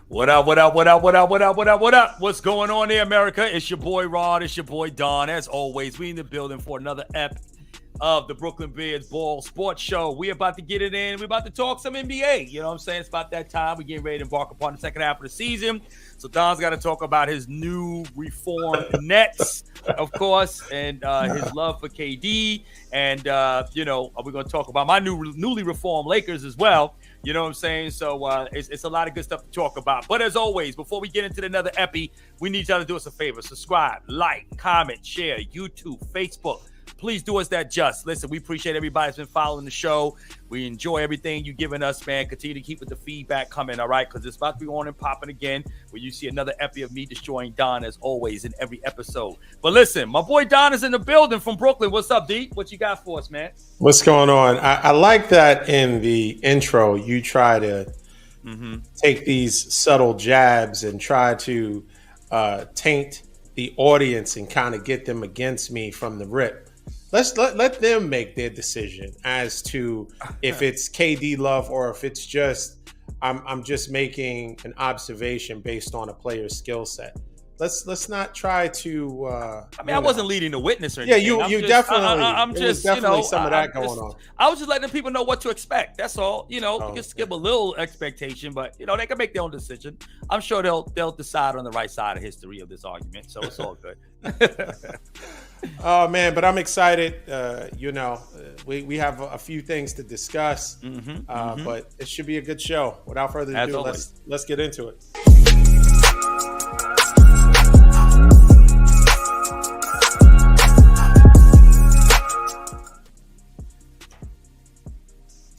What up, what up, what up, what up, what up, what up, what up? What's going on there, America? It's your boy Rod, it's your boy Don. As always, we in the building for another ep of the Brooklyn Bears Ball Sports Show. We about to get it in. We're about to talk some NBA. You know what I'm saying? It's about that time. We're getting ready to embark upon the second half of the season. So Don's got to talk about his new reformed Nets, of course, and his love for KD. And, we're going to talk about my newly reformed Lakers as well. You know what I'm saying? So it's a lot of good stuff to talk about. But as always, before we get into another epi, we need y'all to do us a favor. Subscribe, like, comment, share, YouTube, Facebook. Please do us that just. Listen, we appreciate everybody that's been following the show. We enjoy everything you're giving us, man. Continue to keep with the feedback coming, all right? Because it's about to be on and popping again where you see another epi of me destroying Don as always in every episode. But listen, my boy Don is in the building from Brooklyn. What's up, D? What you got for us, man? What's going on? I like that in the intro you try to take these subtle jabs and try to taint the audience and kind of get them against me from the rip. Let them make their decision as to if it's KD love or if it's just I'm just making an observation based on a player's skill set. Let's not try to. I wasn't leading the witness or anything. Yeah, you definitely. I'm just definitely some of that going on. I was just letting people know what to expect. That's all. You can skip a little expectation, but they can make their own decision. I'm sure they'll decide on the right side of history of this argument. So it's all good. Oh man, but I'm excited. We have a few things to discuss, but it should be a good show. Without further ado, let's get into it.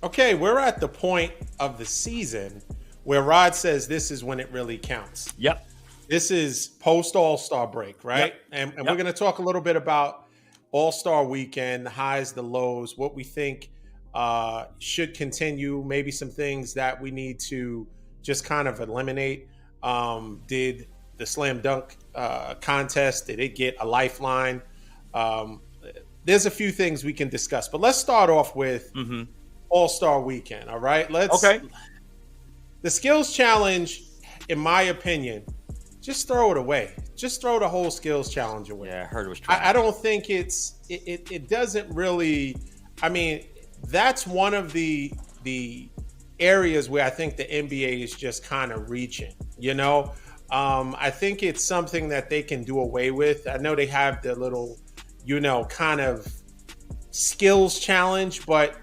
Okay, we're at the point of the season where Rod says this is when it really counts. Yep. This is post All-Star break, right? Yep. And we're going to talk a little bit about All-Star weekend, the highs, the lows, what we think should continue, maybe some things that we need to just kind of eliminate. Did the slam dunk contest, did it get a lifeline? There's a few things we can discuss, but let's start off with All-Star weekend, all right? The skills challenge, in my opinion, just throw it away. Just throw the whole skills challenge away. Yeah, I heard it was trying. I don't think it doesn't really. I mean, that's one of the areas where I think the NBA is just kind of reaching. I think it's something that they can do away with. I know they have the little, kind of skills challenge, but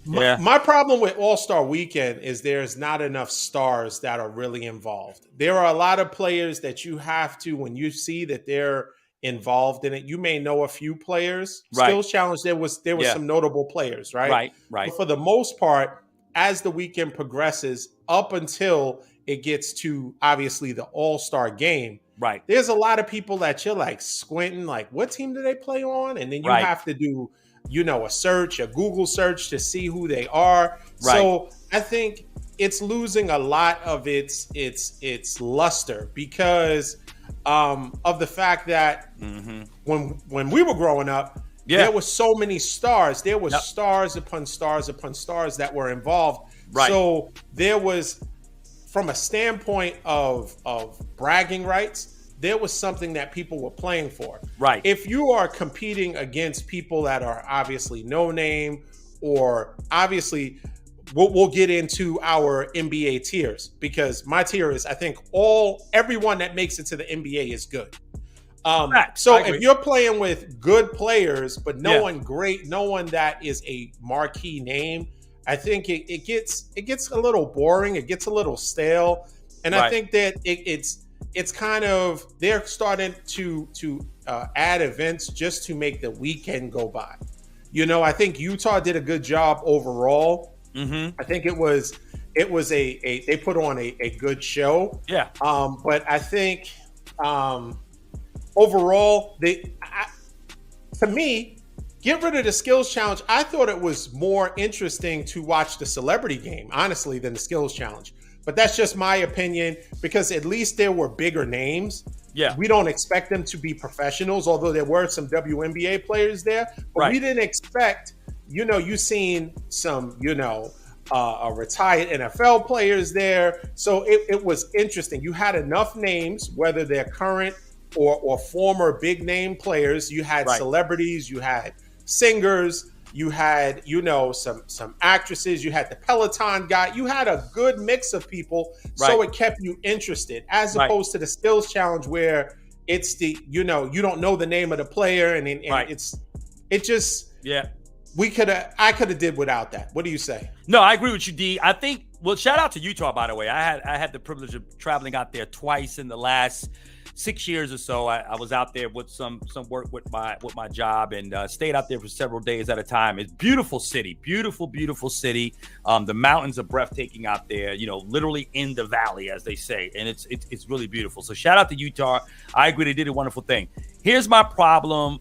my problem with All-Star Weekend is there's not enough stars that are really involved. There are a lot of players that you have to, when you see that they're involved in it, you may know a few players. Right. Skills challenge, there was some notable players, right? Right. But for the most part, as the weekend progresses, up until it gets to obviously the All-Star game, right, there's a lot of people that you're like squinting, like, what team do they play on? And then you have to do a Google search to see who they are. Right. So I think it's losing a lot of its luster because of the fact that when we were growing up, there were so many stars. There was stars upon stars upon stars that were involved. Right. So there was, from a standpoint of bragging rights, there was something that people were playing for. Right. If you are competing against people that are obviously no name, or obviously we'll get into our NBA tiers, because my tier is, I think everyone that makes it to the NBA is good. So if you're playing with good players, but no one great, no one that is a marquee name, I think it gets a little boring. It gets a little stale. And I think that it's kind of, they're starting to add events just to make the weekend go by. I think Utah did a good job overall. I think it was they put on a good show. Yeah. But I think overall, to me, get rid of the skills challenge. I thought it was more interesting to watch the celebrity game, honestly, than the skills challenge. But that's just my opinion, because at least there were bigger names. Yeah. We don't expect them to be professionals, although there were some WNBA players there. But we didn't expect, you seen some, retired NFL players there. So it was interesting. You had enough names, whether they're current or former big name players. You had celebrities, you had singers, you had, some actresses, you had the Peloton guy. You had a good mix of people. So it kept you interested, as opposed to the skills challenge where it's you don't know the name of the player, and I could have did without that. What do you say? No, I agree with you, D. I think, well, shout out to Utah, by the way. I had the privilege of traveling out there twice in the last 6 years or so. I was out there with some work with my job, and stayed out there for several days at a time. It's beautiful city, beautiful city. The mountains are breathtaking out there, literally in the valley, as they say, and it's really beautiful. So shout out to Utah. I agree, they did a wonderful thing. Here's my problem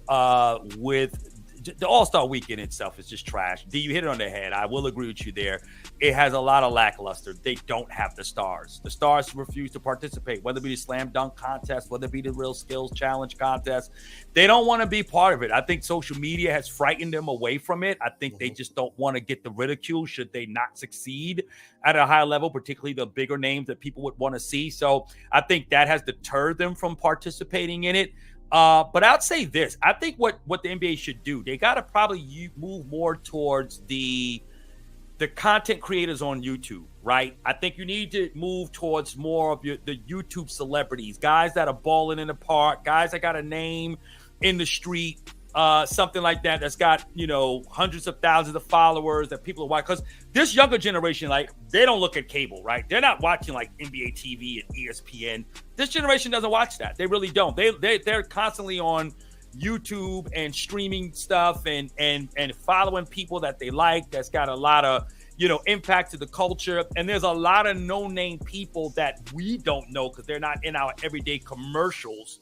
with the All-Star Weekend itself is just trash. D, you hit it on the head. I will agree with you there. It has a lot of lackluster. They don't have the stars. The stars refuse to participate, whether it be the slam dunk contest, whether it be the real skills challenge contest. They don't want to be part of it. I think social media has frightened them away from it. I think they just don't want to get the ridicule should they not succeed at a high level, particularly the bigger names that people would want to see. So I think that has deterred them from participating in it. But I'd say this. I think what the NBA should do, they got to probably move more towards the content creators on YouTube, right? I think you need to move towards more of the YouTube celebrities, guys that are balling in the park, guys that got a name in the street, something like that that's got, hundreds of thousands of followers that people are watching. Because this younger generation, like, they don't look at cable, right? They're not watching like NBA TV and ESPN. This generation doesn't watch that. They really don't. They're constantly on YouTube and streaming stuff and following people that they like, that's got a lot of impact to the culture. And there's a lot of no-name people that we don't know because they're not in our everyday commercials,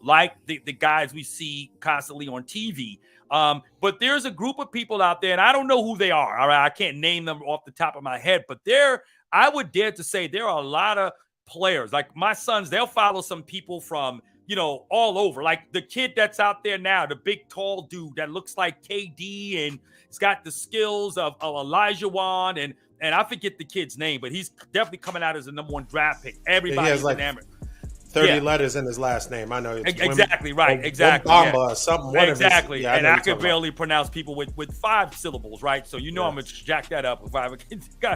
like the guys we see constantly on TV. But there's a group of people out there, and I don't know who they are. All right, I can't name them off the top of my head, but I would dare to say there are a lot of players. Like my sons, they'll follow some people from all over. Like the kid that's out there now, the big tall dude that looks like KD and he's got the skills of Elijah Wan, and I forget the kid's name, but he's definitely coming out as the number 1 draft pick. Everybody's enamored. 30 letters in his last name. I know. It's exactly right. Exactly. Something. Exactly. And I could barely pronounce people with 5 syllables, right? So I'm gonna jack that up if I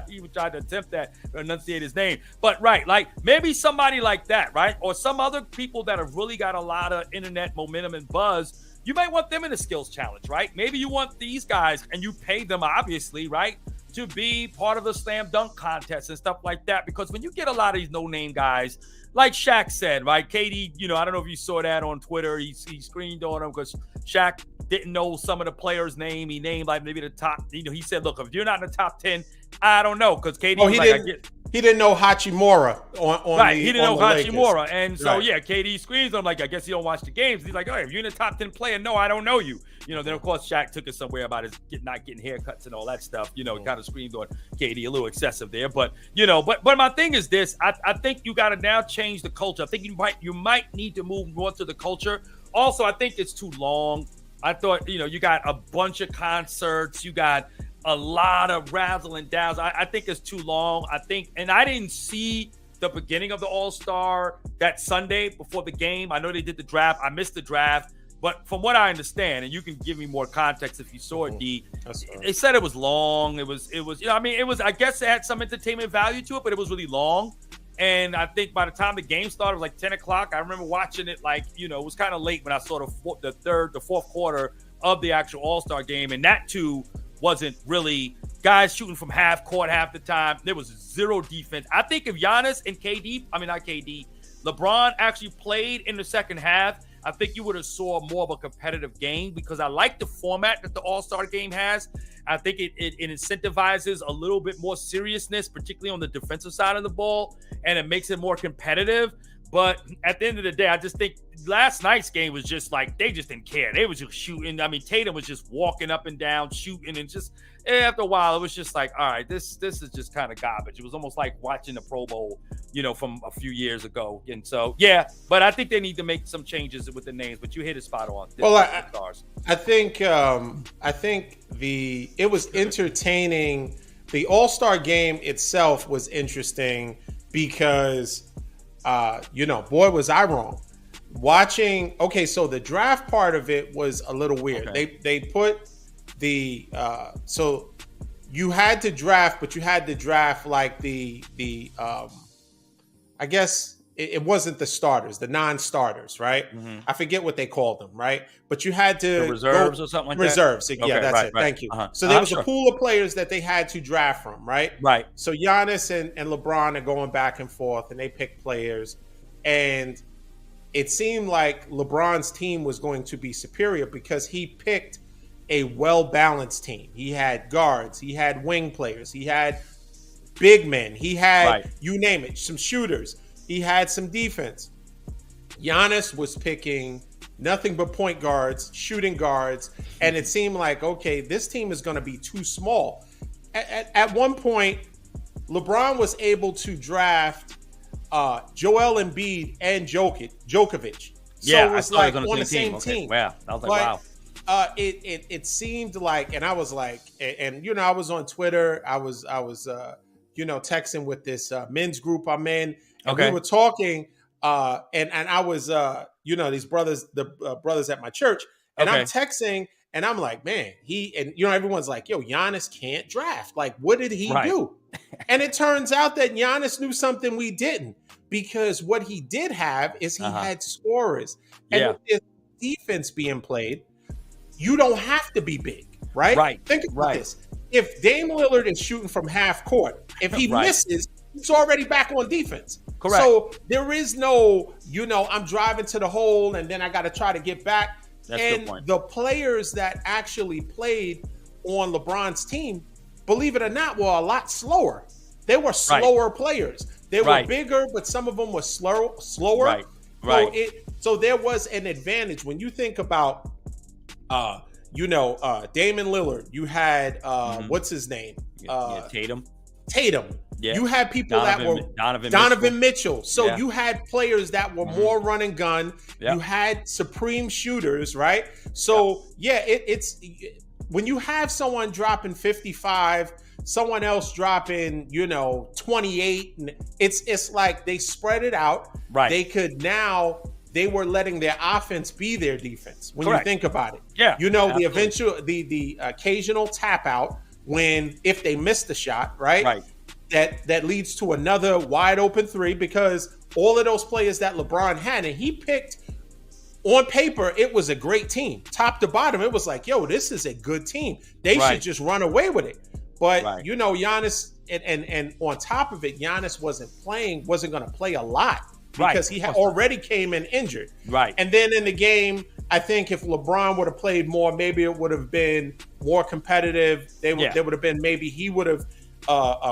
even tried to attempt that or enunciate his name. But like maybe somebody like that, right? Or some other people that have really got a lot of internet momentum and buzz. You might want them in a skills challenge, right? Maybe you want these guys, and you pay them, obviously, right, to be part of the slam dunk contest and stuff like that. Because when you get a lot of these no-name guys, like Shaq said, right? KD, I don't know if you saw that on Twitter. He screened on him because Shaq didn't know some of the players' name. He named like maybe the top. He said, "Look, if you're not in the top 10, I don't know." Because KD he didn't know Hachimura on right. He didn't know Hachimura, and so KD screens him like, I guess you don't watch the games. He's like, "Oh, if you're in the top 10 player, no, I don't know you." Then of course Shaq took it somewhere about his not getting haircuts and all that stuff. Kind of screamed on KD a little excessive there, but but my thing is this: I think you got to now change the culture. I think you might need to move more to the culture. Also, I think it's too long. I thought you got a bunch of concerts, you got a lot of razzle and dazzle. I think it's too long. And I didn't see the beginning of the All-Star that Sunday before the game. I know they did the draft. I missed the draft. But from what I understand, and you can give me more context if you saw it, D, they said it was long. It was, I guess it had some entertainment value to it, but it was really long. And I think by the time the game started, it was like 10 o'clock. I remember watching it it was kind of late when I saw the fourth quarter of the actual All-Star game. And that too wasn't really guys shooting from half court half the time. There was zero defense. I think if Giannis and LeBron actually played in the second half, I think you would have saw more of a competitive game, because I like the format that the All-Star game has. I think it incentivizes a little bit more seriousness, particularly on the defensive side of the ball, and it makes it more competitive. But at the end of the day, I just think last night's game was just like, they just didn't care. They was just shooting. Tatum was just walking up and down, shooting, and just after a while, it was just like, all right, this is just kind of garbage. It was almost like watching the Pro Bowl, from a few years ago. And so, but I think they need to make some changes with the names. But you hit it spot on. Well, I think it was entertaining the All-Star game itself was interesting because, boy, was I wrong. Watching, okay, so the draft part of it was a little weird. Okay. They put the so you had to draft, but you had to draft like the I guess it wasn't the starters, the non-starters, right? Mm-hmm. I forget what they called them, right? But you had to The reserves or something like reserves. that? Yeah, Okay, that's right, it. right. Thank you. Uh-huh. So there was Sure. a pool of players that they had to draft from, right? Right. So Giannis and LeBron are going back and forth, and they pick players, and it seemed like LeBron's team was going to be superior because he picked a well-balanced team. He had guards, he had wing players, he had big men, he had, you name it, some shooters, he had some defense. Giannis was picking nothing but point guards, shooting guards, and it seemed like, okay, this team is going to be too small. At one point, LeBron was able to draft Joel Embiid and Djokovic. So Yeah, it was I like thought it was on the same Okay. team. Wow. I was like, wow. It seemed like, and I was like, and I was on Twitter. I was texting with this men's group I'm in, and we were talking. And I was these brothers, the brothers at my church, and I'm texting, and I'm like, man, everyone's like, yo, Giannis can't draft. Like, what did he do? And it turns out that Giannis knew something we didn't, because what he did have is he had scorers, and with this defense being played, you don't have to be big, right? Right. Think about this. If Dame Lillard is shooting from half court, if he misses, he's already back on defense. Correct. So there is no, I'm driving to the hole and then I got to try to get back. That's and a good point. the players that actually played on LeBron's team, believe it or not, were a lot slower. They were slower players. They were bigger, but some of them were slower. Right. So there was an advantage when you think about, Damian Lillard. You had what's his name? Tatum. Yeah. You had people that were Donovan Mitchell. So you had players that were more run and gun. You had supreme shooters, right? So it's when you have someone dropping 55, someone else dropping 28, it's like they spread it out. Right. They were letting their offense be their defense when Correct. you think about it. Yeah. Absolutely. The occasional tap out if they miss the shot, right? Right. That leads to another wide open three, because all of those players that LeBron had, and he picked on paper, it was a great team. Top to bottom, it was like, yo, this is a good team. They should just run away with it. But Giannis, and on top of it, Giannis wasn't going to play a lot, because he had already came in injured. Right. And then in the game, I think if LeBron would have played more, maybe it would have been more competitive. There would have been, maybe he would have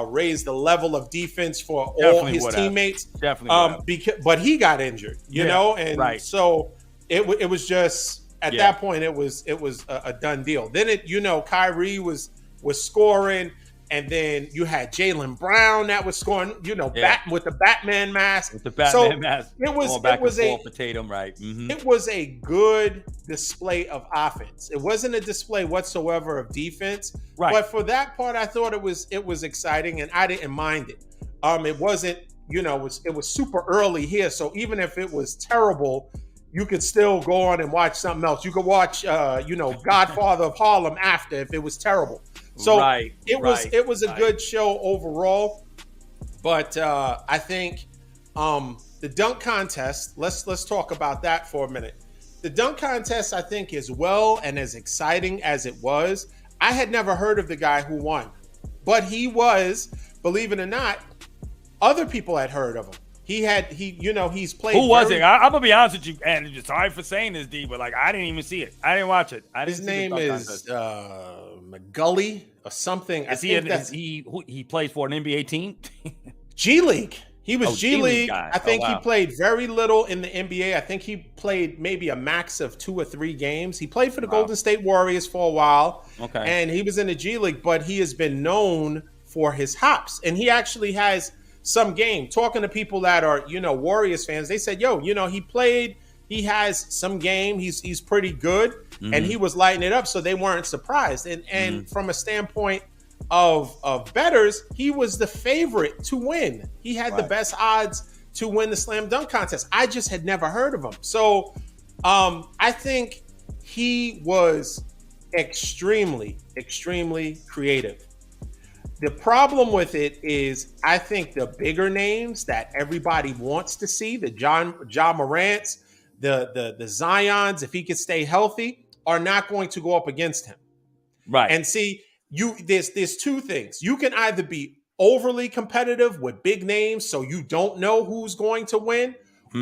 raised the level of defense for all his teammates. Definitely. But he got injured, and so it was just at that point it was a done deal. Then Kyrie was scoring. And then you had Jaylen Brown that was scoring, with the Batman mask. With the Batman mask. It was for Tatum, right? Mm-hmm. It was a good display of offense. It wasn't a display whatsoever of defense. Right. But for that part, I thought it was exciting, and I didn't mind it. It wasn't, it was super early here, so even if it was terrible, you could still go on and watch something else. You could watch, Godfather of Harlem after if it was terrible. So it was a good show overall, but I think the dunk contest. Let's talk about that for a minute. The dunk contest, I think, is well and as exciting as it was. I had never heard of the guy who won, but he was, believe it or not, other people had heard of him. He's played. Who was it? I'm gonna be honest with you, and sorry for saying this, D, but I didn't even see it. I didn't watch it. His name is McGully or something. He plays for an NBA team? G League. He was G League. Guy. I think he played very little in the NBA. I think he played maybe a max of 2 or 3 games. He played for the Golden State Warriors for a while. Okay. And he was in the G League, but he has been known for his hops. And he actually has some game. Talking to people that are, Warriors fans, they said, he has some game. He's pretty good. Mm-hmm. And he was lighting it up, so they weren't surprised. And from a standpoint of bettors, he was the favorite to win. He had the best odds to win the slam dunk contest. I just had never heard of him. So I think he was extremely, extremely creative. The problem with it is I think the bigger names that everybody wants to see, the Ja Morants, the Zions, if he could stay healthy, are not going to go up against him. Right. And see, there's two things. You can either be overly competitive with big names so you don't know who's going to win,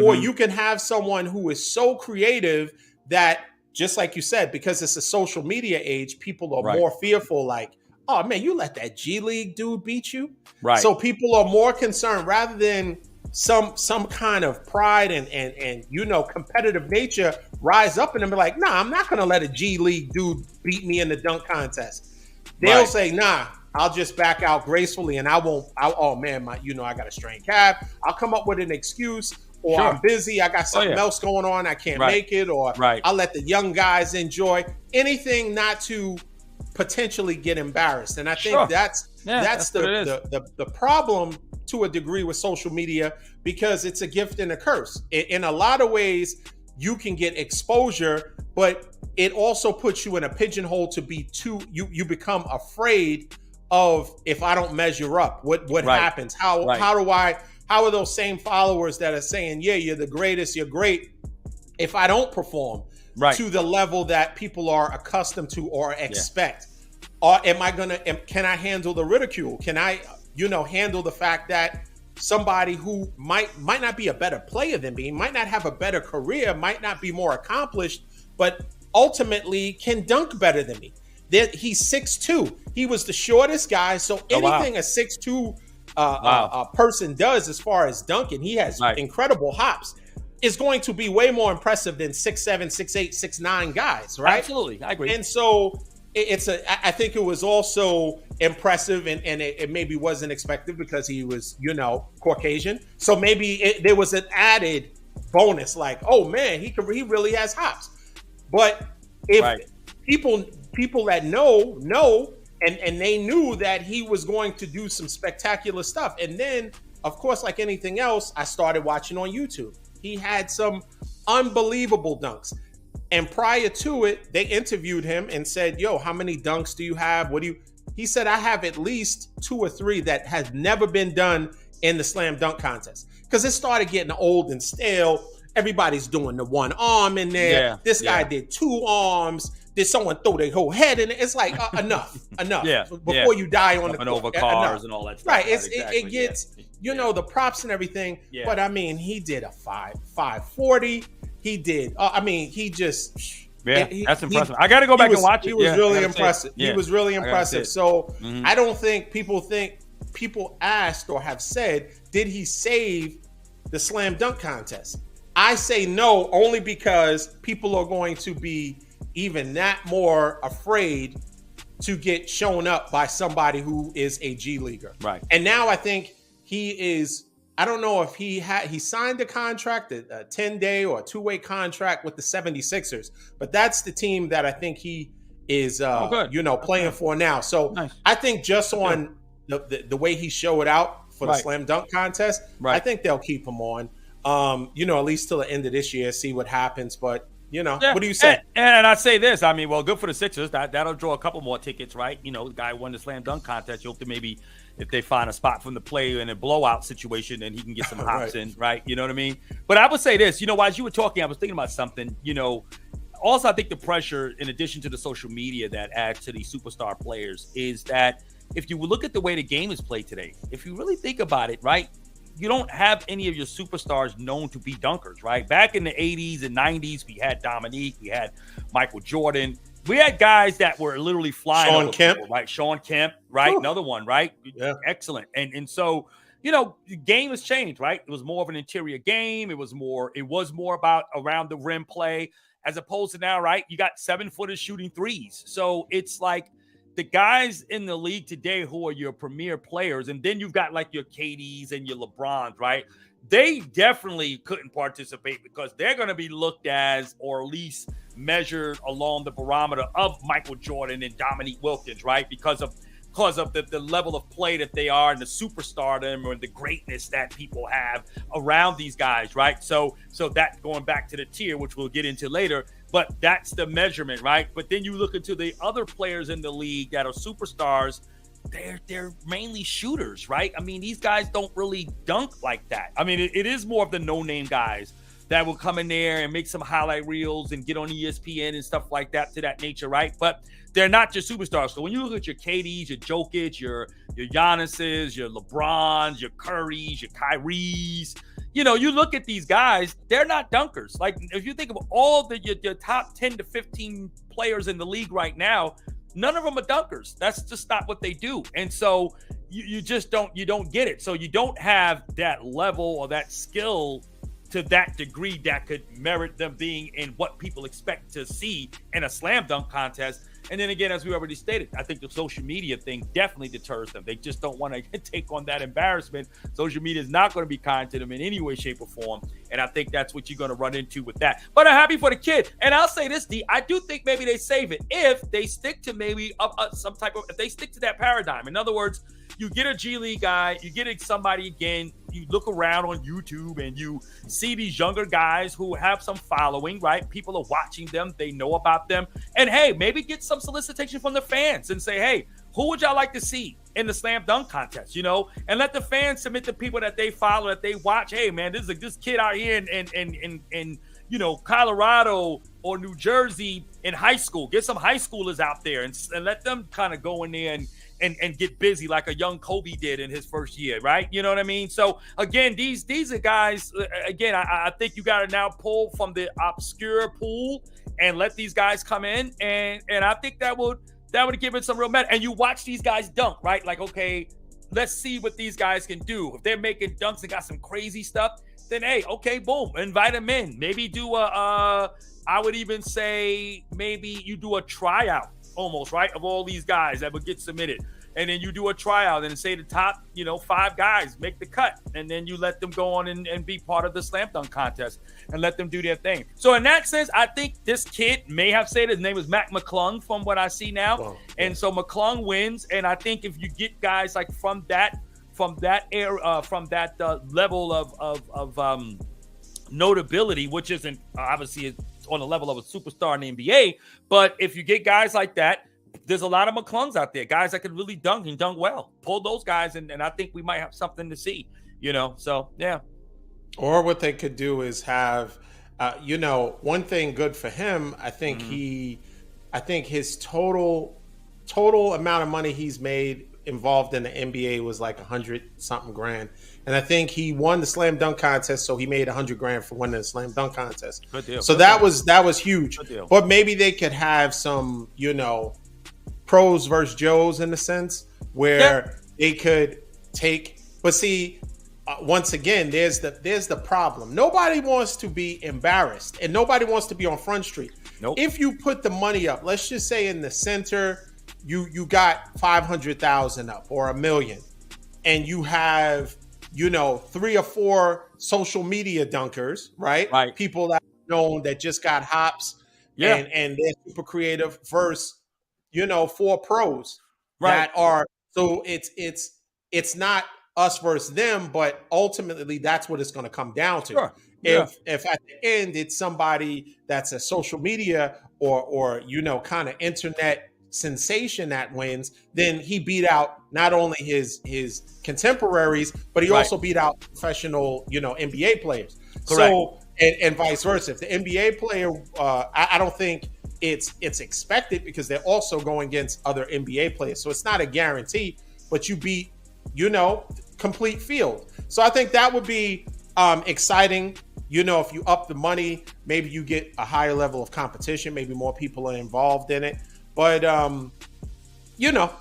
or you can have someone who is so creative that, just like you said, because it's a social media age, people are more fearful, like, oh man, you let that G League dude beat you. Right. So people are more concerned rather than some kind of pride and competitive nature rise up in them and be like, nah, I'm not gonna let a G League dude beat me in the dunk contest. They'll say, nah, I'll just back out gracefully and I got a strained calf. I'll come up with an excuse, or I'm busy, I got something else going on, I can't make it, or I'll let the young guys enjoy anything not to potentially get embarrassed. And I think that's the problem to a degree with social media, because it's a gift and a curse. In a lot of ways, you can get exposure, but it also puts you in a pigeonhole to be you become afraid of, if I don't measure up, what happens? How are those same followers that are saying, yeah, you're the greatest, you're great, if I don't perform to the level that people are accustomed to or expect? Or can I handle the ridicule? Can I, handle the fact that somebody who might not be a better player than me, might not have a better career, might not be more accomplished, but ultimately can dunk better than me? He's 6'2". He was the shortest guy. So anything a 6'2" person does as far as dunking, he has incredible hops, is going to be way more impressive than 6'7", 6'8", 6'9" guys, right? Absolutely, I agree. And so I think it was also impressive, and it maybe wasn't expected because he was, Caucasian. So maybe there was an added bonus, like, oh man, he really has hops. But if people that know, and they knew that he was going to do some spectacular stuff. And then, of course, like anything else, I started watching on YouTube. He had some unbelievable dunks. And prior to it, they interviewed him and said, yo, how many dunks do you have? He said, I have at least 2 or 3 that has never been done in the slam dunk contest. Because it started getting old and stale. Everybody's doing the one arm in there. Yeah, this guy did 2 arms. Did someone throw their whole head in it? It's like, enough. Before you die on the over cars and all that stuff. Right. It gets, the props and everything. Yeah. But I mean, he did a 540. He did. He just. Yeah, that's impressive. I got to go back and watch it. He was really impressive. He was really impressive. So I don't think people asked or have said, did he save the slam dunk contest? I say no, only because people are going to be even that more afraid to get shown up by somebody who is a G leaguer. Right. And now I think he is, I don't know if he signed a contract, a 10-day or a 2-way contract with the 76ers, but that's the team that I think he is, playing for now. So I think just on the way he showed out for the slam dunk contest, I think they'll keep him on, at least till the end of this year, see what happens. But what do you say? And I'd say this. I mean, well, good for the Sixers. That'll draw a couple more tickets, right? The guy won the slam dunk contest. You hope to maybe, if they find a spot from the play in a blowout situation, then he can get some hops in, right? You know what I mean? But I would say this, as you were talking, I was thinking about something, also I think the pressure, in addition to the social media that adds to these superstar players, is that if you look at the way the game is played today, if you really think about it, right? You don't have any of your superstars known to be dunkers, right? Back in the 80s and 90s, we had Dominique, we had Michael Jordan. We had guys that were literally flying. Shawn Kemp. People, right? Shawn Kemp, right? Whew. Another one, right? Yeah. Excellent. And so, the game has changed, right? It was more of an interior game. It was more about around the rim play, as opposed to now, right? You got 7-footers shooting threes. So it's like the guys in the league today who are your premier players, and then you've got like your KDs and your LeBrons, right? They definitely couldn't participate because they're going to be looked as, or at least measured along the barometer of Michael Jordan and Dominique Wilkins, right? Because of because of the level of play that they are and the superstardom or the greatness that people have around these guys, right? So that going back to the tier, which we'll get into later, but that's the measurement, right? But then you look into the other players in the league that are superstars, they're mainly shooters, right? I mean, these guys don't really dunk like that. I mean, it is more of the no-name guys that will come in there and make some highlight reels and get on ESPN and stuff like that to that nature, right? But they're not just superstars. So when you look at your KDs, your Jokic, your Giannis's, your LeBrons, your Currys, your Kyries, you know, you look at these guys, they're not dunkers. Like if you think of all your top 10 to 15 players in the league right now, none of them are dunkers. That's just not what they do. And so you just don't get it. So you don't have that level or that skill to that degree that could merit them being in what people expect to see in a slam dunk contest. And then again, as we already stated, I think the social media thing definitely deters them. They just don't want to take on that embarrassment. Social media is not going to be kind to them in any way, shape, or form. And I think that's what you're going to run into with that. But I'm happy for the kid. And I'll say this, D, I do think maybe they save it if they stick to maybe if they stick to that paradigm. In other words, you get a G League guy, you get somebody again, you look around on YouTube and you see these younger guys who have some following, right? People are watching them, they know about them. And hey, maybe get some solicitation from the fans and say, hey, who would y'all like to see in the slam dunk contest, you know? And let the fans submit the people that they follow, that they watch. Hey, man, this kid out here in you know, Colorado or New Jersey in high school. Get some high schoolers out there and let them kind of go in there and get busy like a young Kobe did in his first year, right? You know what I mean? So again, these are guys, again, I think you got to now pull from the obscure pool and let these guys come in. And I think that would give it some real merit. And you watch these guys dunk, right? Like, okay, let's see what these guys can do. If they're making dunks and got some crazy stuff, then hey, okay, boom, invite them in. Maybe do I would even say maybe you do a tryout almost, right, of all these guys that would get submitted. And then you do a tryout and say the top, 5 guys make the cut. And then you let them go on and be part of the slam dunk contest and let them do their thing. So in that sense, I think this kid may have said his name is Mac McClung from what I see now. Wow. And so McClung wins. And I think if you get guys like from that level of notability, which isn't obviously on the level of a superstar in the NBA, but if you get guys like that, there's a lot of McClungs out there, guys that can really dunk and dunk well. Pull those guys, and I think we might have something to see, So, yeah. Or what they could do is have, one thing good for him, I think I think his total amount of money he's made involved in the NBA was like 100-something grand. And I think he won the slam dunk contest, so he made 100 grand for winning the slam dunk contest. Good deal. So that was huge. But maybe they could have some, pros versus Joes in a sense where they could take. But see, once again, there's the problem. Nobody wants to be embarrassed, and nobody wants to be on Front Street. Nope. If you put the money up, let's just say in the center, you got 500,000 up or $1 million, and you have 3 or 4 social media dunkers, right? People that are known that just got hops, and they're super creative versus 4 pros that are. So it's not us versus them, but ultimately that's what it's going to come down to. Sure. If at the end it's somebody that's a social media or kind of internet sensation that wins, then he beat out not only his contemporaries, but he also beat out professional, NBA players. Correct. So and vice versa. If the NBA player, I don't think it's expected because they're also going against other NBA players. So it's not a guarantee, but you beat, complete field. So I think that would be exciting. If you up the money, maybe you get a higher level of competition, maybe more people are involved in it. But,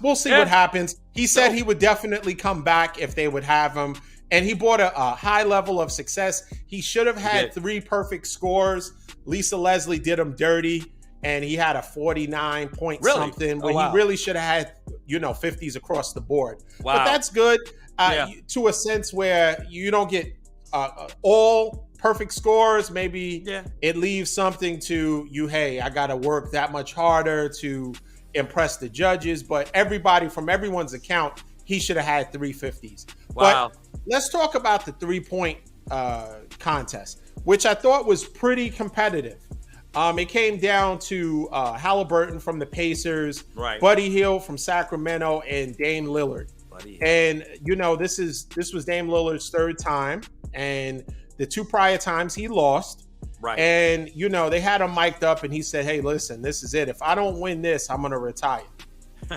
we'll see what happens. He said he would definitely come back if they would have him. And he brought a high level of success. He should have had 3 perfect scores. Lisa Leslie did him dirty, and he had a 49 point something when he really should have had, 50s across the board. Wow. But that's good to a sense where you don't get all perfect scores. Maybe it leaves something to you. Hey, I got to work that much harder to impress the judges, but everybody from everyone's account, he should have had 350s. Wow. But let's talk about the 3-point contest, which I thought was pretty competitive. It came down to Halliburton from the Pacers, right, Buddy Hield from Sacramento, and Dame Lillard. And this was Dame Lillard's third time, and the 2 prior times he lost. Right. And they had him mic'd up, and he said, "Hey, listen, this is it. If I don't win this, I'm gonna retire."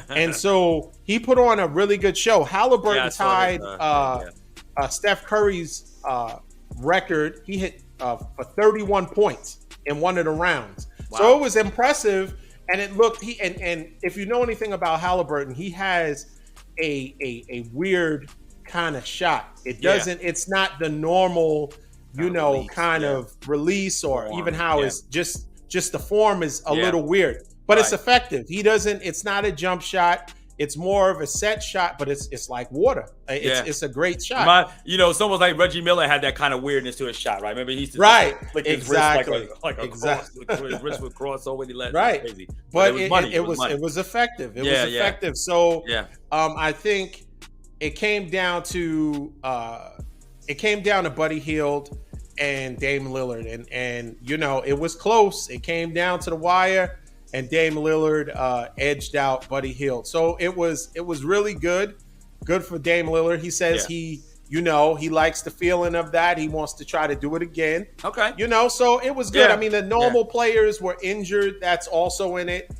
And so he put on a really good show. Halliburton tied Steph Curry's record. He hit for 31 points in one of the rounds. Wow. So it was impressive, and it looked and if you know anything about Halliburton, he has a weird kind of shot. It doesn't. It's not the normal, kind of release, or form, even how it's just the form is a little weird, but it's effective. He doesn't. It's not a jump shot. It's more of a set shot, but it's like water. It's a great shot. It's almost like Reggie Miller had that kind of weirdness to his shot, right? Remember, he used to flick his wrist like a cross. His wrist would cross over the left. Right. Crazy. But it was effective. It was effective. So I think it came down to Buddy Hield and Dame Lillard, and it was close. It came down to the wire, and Dame Lillard edged out Buddy Hield. So it was really good for Dame Lillard. He says he likes the feeling of that. He wants to try to do it again. Okay. So it was good. I mean, the normal players were injured. That's also in it.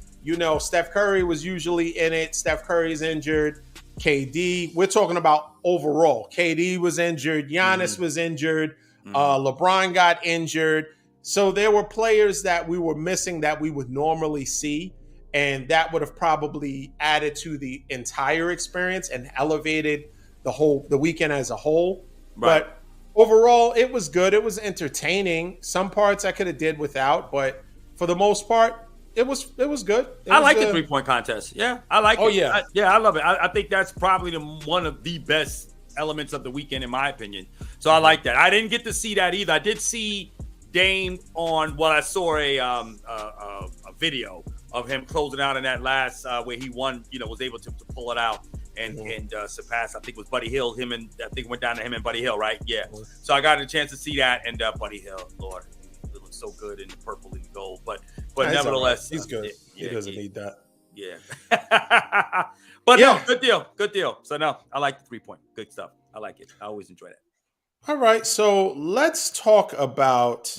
Steph Curry was usually in it. Steph Curry's injured. KD, we're talking about overall. KD was injured. Giannis was injured. LeBron got injured. So there were players that we were missing that we would normally see, and that would have probably added to the entire experience and elevated the weekend as a whole. Right. But overall, it was good. It was entertaining. Some parts I could have did without, but for the most part, it was good. I like the 3-point contest. Yeah, I like it. Oh, yeah. I love it. I think that's probably one of the best elements of the weekend, in my opinion. So I like that. I didn't get to see that either. I did see Dame I saw a video of him closing out in that last where he won, was able to pull it out and surpass, I think it was Buddy Hield. I think it went down to him and Buddy Hield, right? Yeah. So I got a chance to see that, and Buddy Hield, Lord, it looks so good in the purple and gold. But nevertheless, he's good. He doesn't need that. Yeah. But no, good deal. So no, I like the 3-point. Good stuff. I like it. I always enjoy that. All right, so let's talk about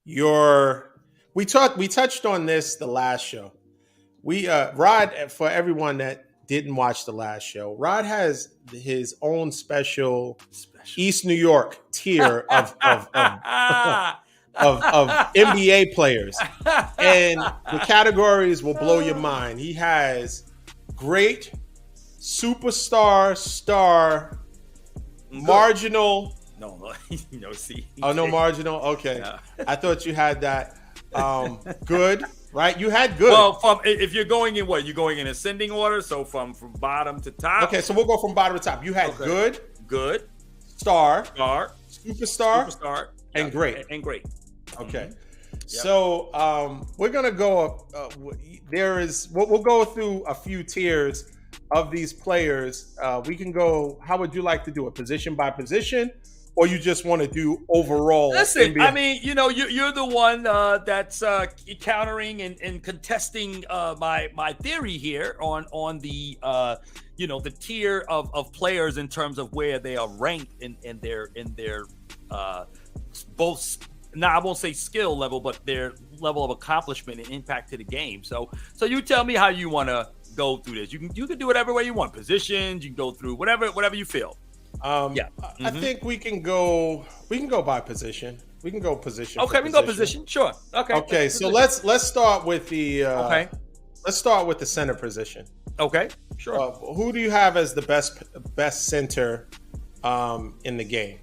we touched on this the last show. Rod, for everyone that didn't watch the last show, Rod has his own special East New York tier of NBA players, and the categories will blow your mind. He has great, superstar, star, marginal. See. Oh, no marginal. Okay, yeah. I thought you had that. Good, right? You had good. Well, if you're going in what? You're going in ascending order, so from bottom to top. Okay, so we'll go from bottom to top. You had good, star, superstar, and great. Okay. Yep. So we're gonna go. We'll go through a few tiers of these players. We can go. How would you like to do it? Position by position, or you just want to do overall? Listen, NBA? I mean, you're the one that's countering and contesting my theory here on the the tier of players in terms of where they are ranked in their both. Now, I won't say skill level, but their level of accomplishment and impact to the game. So you tell me how you want to go through this. You can do whatever way you want. Positions, you can go through whatever you feel. I think we can go by position. We can go position. Okay, we can go position. Sure. Okay. Okay. So let's start with the Let's start with the center position. Okay. Sure. Who do you have as the best center in the game?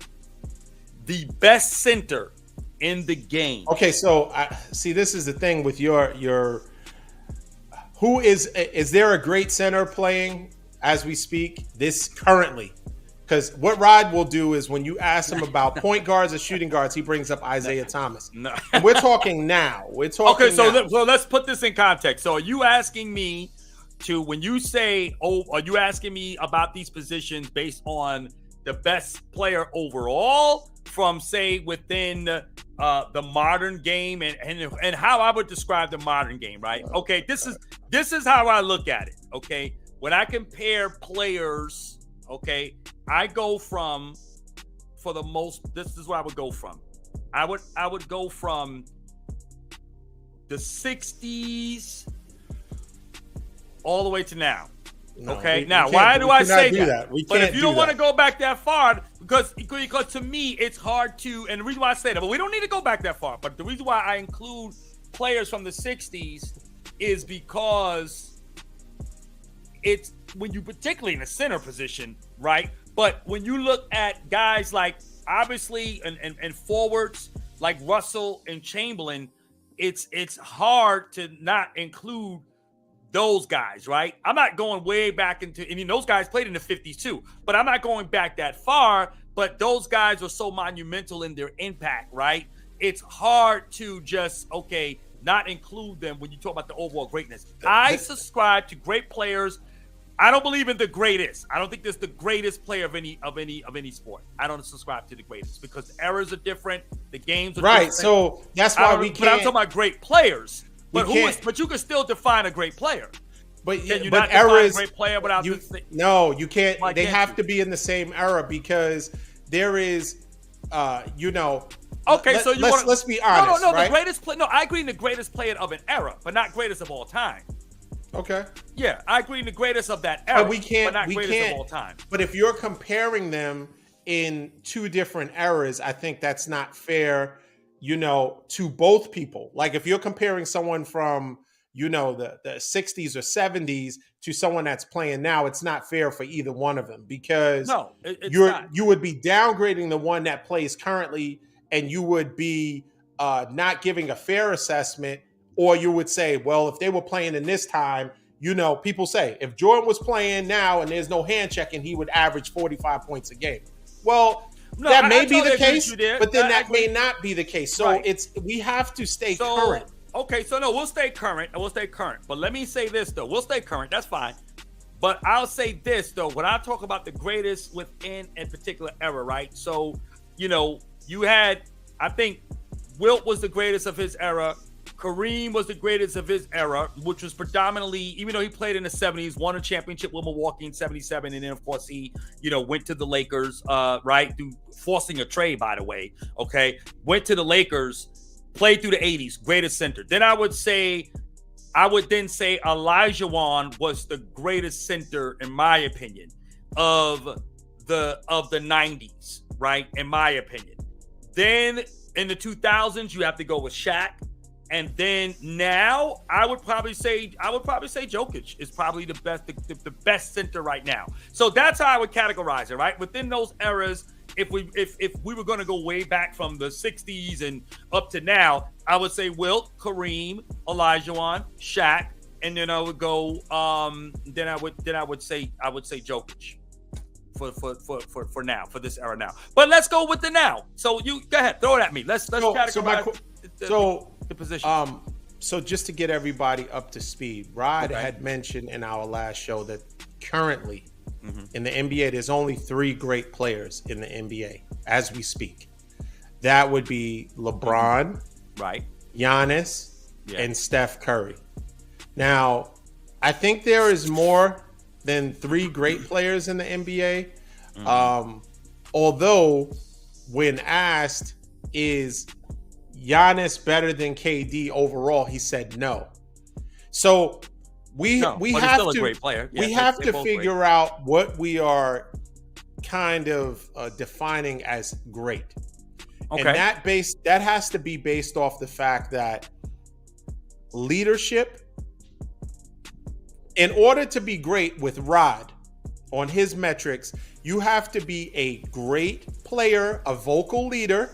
The best center in the game. Okay, so see, this is the thing with your. Who is there a great center playing as we speak? This currently, Because what Rod will do is when you ask him about point guards or shooting guards, he brings up Isaiah Thomas. No. And we're talking now. We're talking okay, so now. so let's put this in context. So are you asking me to, when you say, oh, are you asking me about these positions based on the best player overall from, say, within the modern game and how I would describe the modern game, right? Okay, this is how I look at it. Okay, when I compare players, okay, I go from, for the most, this is where I would go from. I would go from the 60s all the way to now. No, okay, we now why do I say that? We but can't if you don't want to that. go back that far, because to me it's hard to, and the reason why I say that, but we don't need to go back that far. But the reason why I include players from the 60s is because it's when you, particularly in the center position, right? But when you look at guys like, obviously, and forwards like Russell and Chamberlain, it's hard to not include those guys, right? I'm not going way back into, I mean, those guys played in the 50s too, but I'm not going back that far. But those guys were so monumental in their impact, right? It's hard to just, not include them when you talk about the overall greatness. I subscribe to great players. I don't believe in the greatest. I don't think there's the greatest player of any sport. I don't subscribe to the greatest because the eras are different, the games are different. Right. So that's why we can't. But I'm talking about great players. But but you can still define a great player. But Can you but not define eras, a great player without no, you can't. Why They can't have you? to be in the same era because there is, Okay, so let's be honest. No, right? the greatest player. No, I agree in the greatest player of an era, but not greatest of all time. Okay. Yeah, I agree in the greatest of that era, But we can't. but not We greatest can't. of all time. But if you're comparing them in two different eras, I think that's not fair. To both people. Like if you're comparing someone from the 60s or 70s to someone that's playing now, it's not fair for either one of them because No, it's you not. would be downgrading the one that plays currently, and you would be not giving a fair assessment, or you would say, well, if they were playing in this time, people say if Jordan was playing now and there's no hand checking, he would average 45 points a game. Well, that may be the case, but then that may not be the case. So we have to stay current. Okay, so no, we'll stay current. But let me say this though, we'll stay current. That's fine. But I'll say this though, when I talk about the greatest within a particular era, right? So, you had, I think Wilt was the greatest of his era. Kareem was the greatest of his era, which was predominantly, even though he played in the 70s, won a championship with Milwaukee in 77, and then of course he, went to the Lakers, right, through forcing a trade, by the way. Okay, went to the Lakers, played through the 80s, greatest center. Then I would then say Elijah Wan was the greatest center, in my opinion, of the 90s, right? In my opinion. Then in the 2000s, you have to go with Shaq. And then now, I would probably say Jokic is probably the best center right now. So that's how I would categorize it, right? Within those eras, if we were going to go way back from the 60s and up to now, I would say Wilt, Kareem, Olajuwon, Shaq, and then I would go. Then I would say Jokic for now, for this era now. But let's go with the now. So you go ahead, throw it at me. Let's categorize the position. So just to get everybody up to speed, Rod had mentioned in our last show that currently in the NBA, there's only 3 great players in the NBA as we speak. That would be LeBron, right, Giannis, and Steph Curry. Now, I think there is more than 3 great players in the NBA. Although, when asked, is Giannis better than KD overall, he said no. So we have to, a great player. Yeah, we have to figure out what we are kind of defining as great. Okay. And that has to be based off the fact that leadership, in order to be great with Rod on his metrics, you have to be a great player, a vocal leader,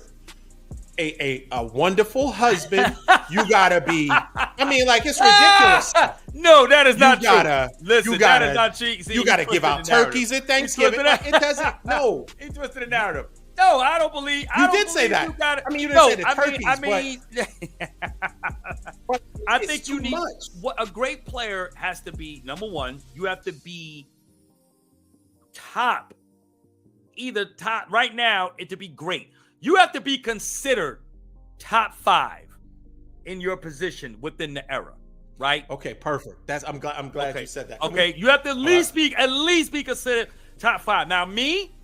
a wonderful husband. You gotta be. I mean, like it's ridiculous. No, that is not true. Listen, that is not true. You gotta give out turkeys at Thanksgiving. Like, it doesn't. No, he twisted the narrative. No, I don't believe. You did say that. I mean, you didn't say the turkeys. But I think you need what a great player has to be. Number one, you have to be top. Either top right now, to be great. You have to be considered top 5 in your position within the era, right? Okay, perfect. I'm glad you said that. Okay, you have to at least be considered top 5. Now, me,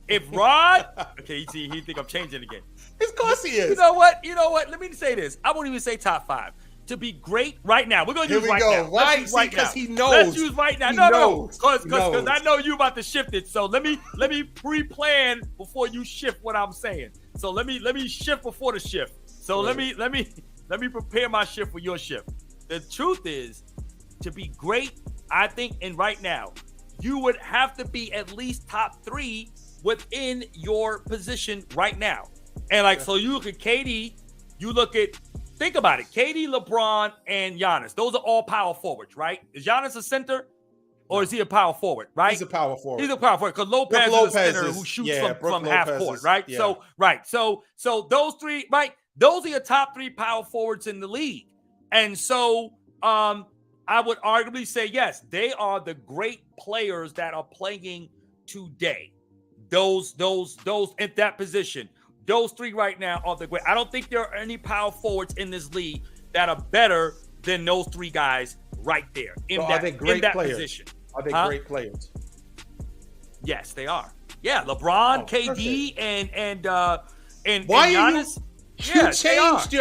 if Rod, okay, he think I'm changing again. Of course he is. You know what? Let me say this. I won't even say top 5. To be great right now, we're gonna use right now. Right, because he knows. Let's use right now. No, because I know you about to shift it. So let me pre-plan before you shift what I'm saying. So let me shift before the shift. So let me prepare my shift for your shift. The truth is, to be great, I think, and right now, you would have to be at least top 3 within your position right now. And so you look at KD, think about it. KD, LeBron, and Giannis. Those are all power forwards, right? Is Giannis a center or is he a power forward, right? He's a power forward. He's a power forward because Lopez is a center who shoots from half court, right? Yeah. So those 3, right? Those are your top 3 power forwards in the league. And so I would arguably say, yes, they are the great players that are playing today. Those at that position. Those 3 right now are the great. I don't think there are any power forwards in this league that are better than those 3 guys right there in that position. Are they great players? Yes, they are. Yeah, LeBron, KD, and why Giannis. You changed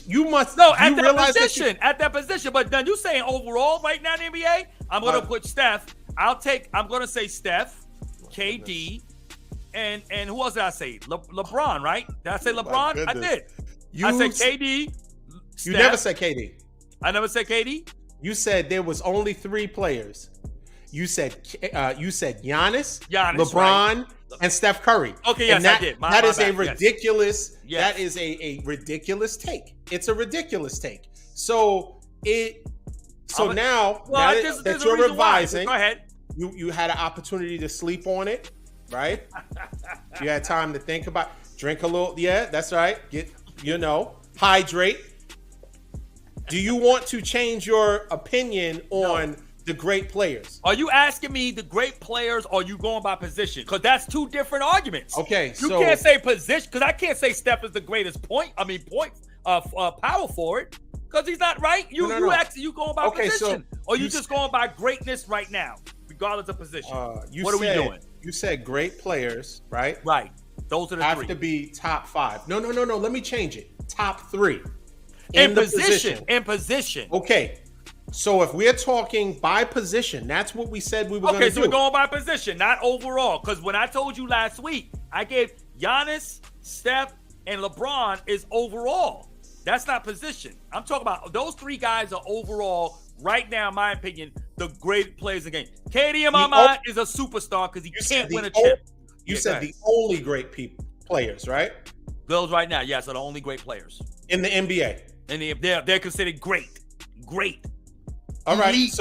you must at that position. But then you saying overall right now in the NBA, I'm gonna put Steph. I'm gonna say Steph, KD. And who else did I say? LeBron, right? Did I say LeBron? I did. I said KD. Steph. You never said KD. I never said KD. You said there was only 3 players. You said Giannis, LeBron, right, and Steph Curry. Okay, yes, I did. That is a ridiculous. Yes. That is a ridiculous take. It's a ridiculous take. So now that you're revising, go ahead. You had an opportunity to sleep on it. Right? You had time to think about, drink a little. Yeah, that's right. Hydrate. Do you want to change your opinion on the great players? Are you asking me the great players or are you going by position? Because that's 2 different arguments. Okay. You can't say position because I can't say Steph is the greatest power forward because he's not, right? You going by position. Or you just going by greatness right now, regardless of position. What are we doing? You said great players, right? Right. Those are the 3. Have to be top 5. No. Let me change it. Top 3. In position. In position. Okay. So if we're talking by position, that's what we said we were going to do. Okay, so we're going by position, not overall. Because when I told you last week, I gave Giannis, Steph, and LeBron is overall. That's not position. I'm talking about those 3 guys are overall. Right now, in my opinion, the great players in the game. KD, in my mind, is a superstar because he can't win a chip. You said the only great players, right? Those right now, yes, are the only great players in the NBA. And they're considered great. All right, elite,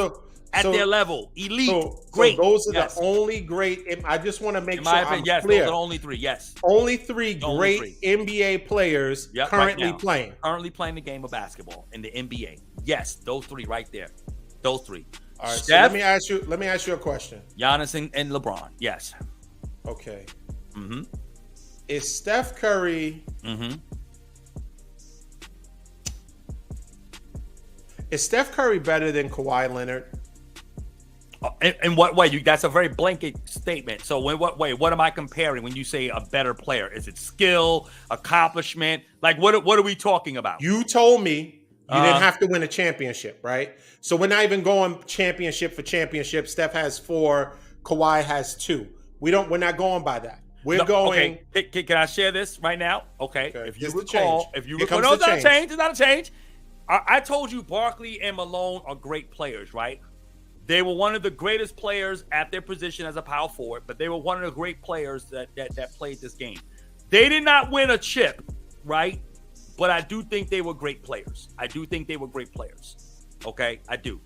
at their level, elite, great. So those are the only great. I just want to make sure I'm clear. Those are the only 3. Yes, only 3 great NBA players currently playing. Currently playing the game of basketball in the NBA. Yes, those 3 right there. Those 3. All right. Steph, so let me ask you a question. Giannis and LeBron. Yes. Okay. Mm-hmm. Is Steph Curry? Mm-hmm. Is Steph Curry better than Kawhi Leonard? In what way? That's a very blanket statement. So in what way? What am I comparing when you say a better player? Is it skill, accomplishment? Like what are we talking about? You told me you didn't have to win a championship, right? So we're not even going championship for championship. Steph has 4, Kawhi has 2. We're not going by that. We're going. Okay. Can I share this right now? Okay. If you recall, no, it's not a change. I told you Barkley and Malone are great players, right? They were one of the greatest players at their position as a power forward, but they were one of the great players that played this game. They did not win a chip right? But I do think they were great players. Okay, I do.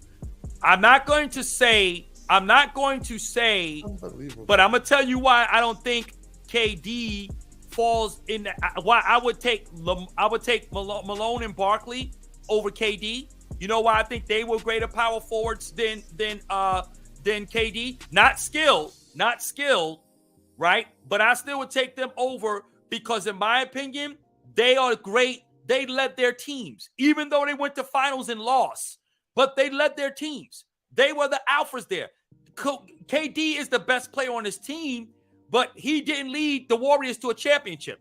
I'm not going to say, but I'm going to tell you why I don't think KD falls in. Why I would take Malone and Barkley over KD. You know why I think they were greater power forwards than KD? Not skilled, right? But I still would take them over because, in my opinion, they are great. They led their teams, even though they went to finals and lost. But they led their teams. They were the alphas there. KD is the best player on his team, but he didn't lead the Warriors to a championship.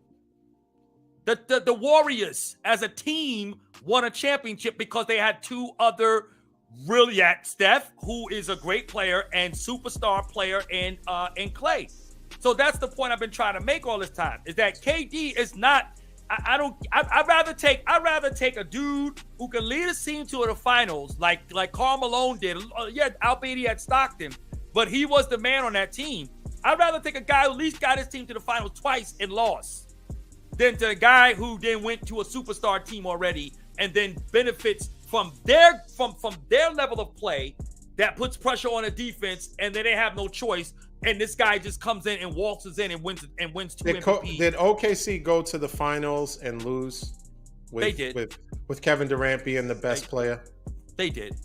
The Warriors as a team won a championship because they had two other really Steph, who is a great player and superstar player, and Clay. So that's the point I've been trying to make all this time, is that KD is not. I'd rather take a dude who can lead his team to the finals, like Karl Malone did. Yeah, albeit he had Stockton, but he was the man on that team. I'd rather take a guy who at least got his team to the finals twice and lost, than to a guy who then went to a superstar team already and then benefits from their level of play that puts pressure on the defense, and then they have no choice. And this guy just comes in and waltzes in and wins two MVPs. Did OKC go to the finals and lose? They did. With Kevin Durant being the best player? They did.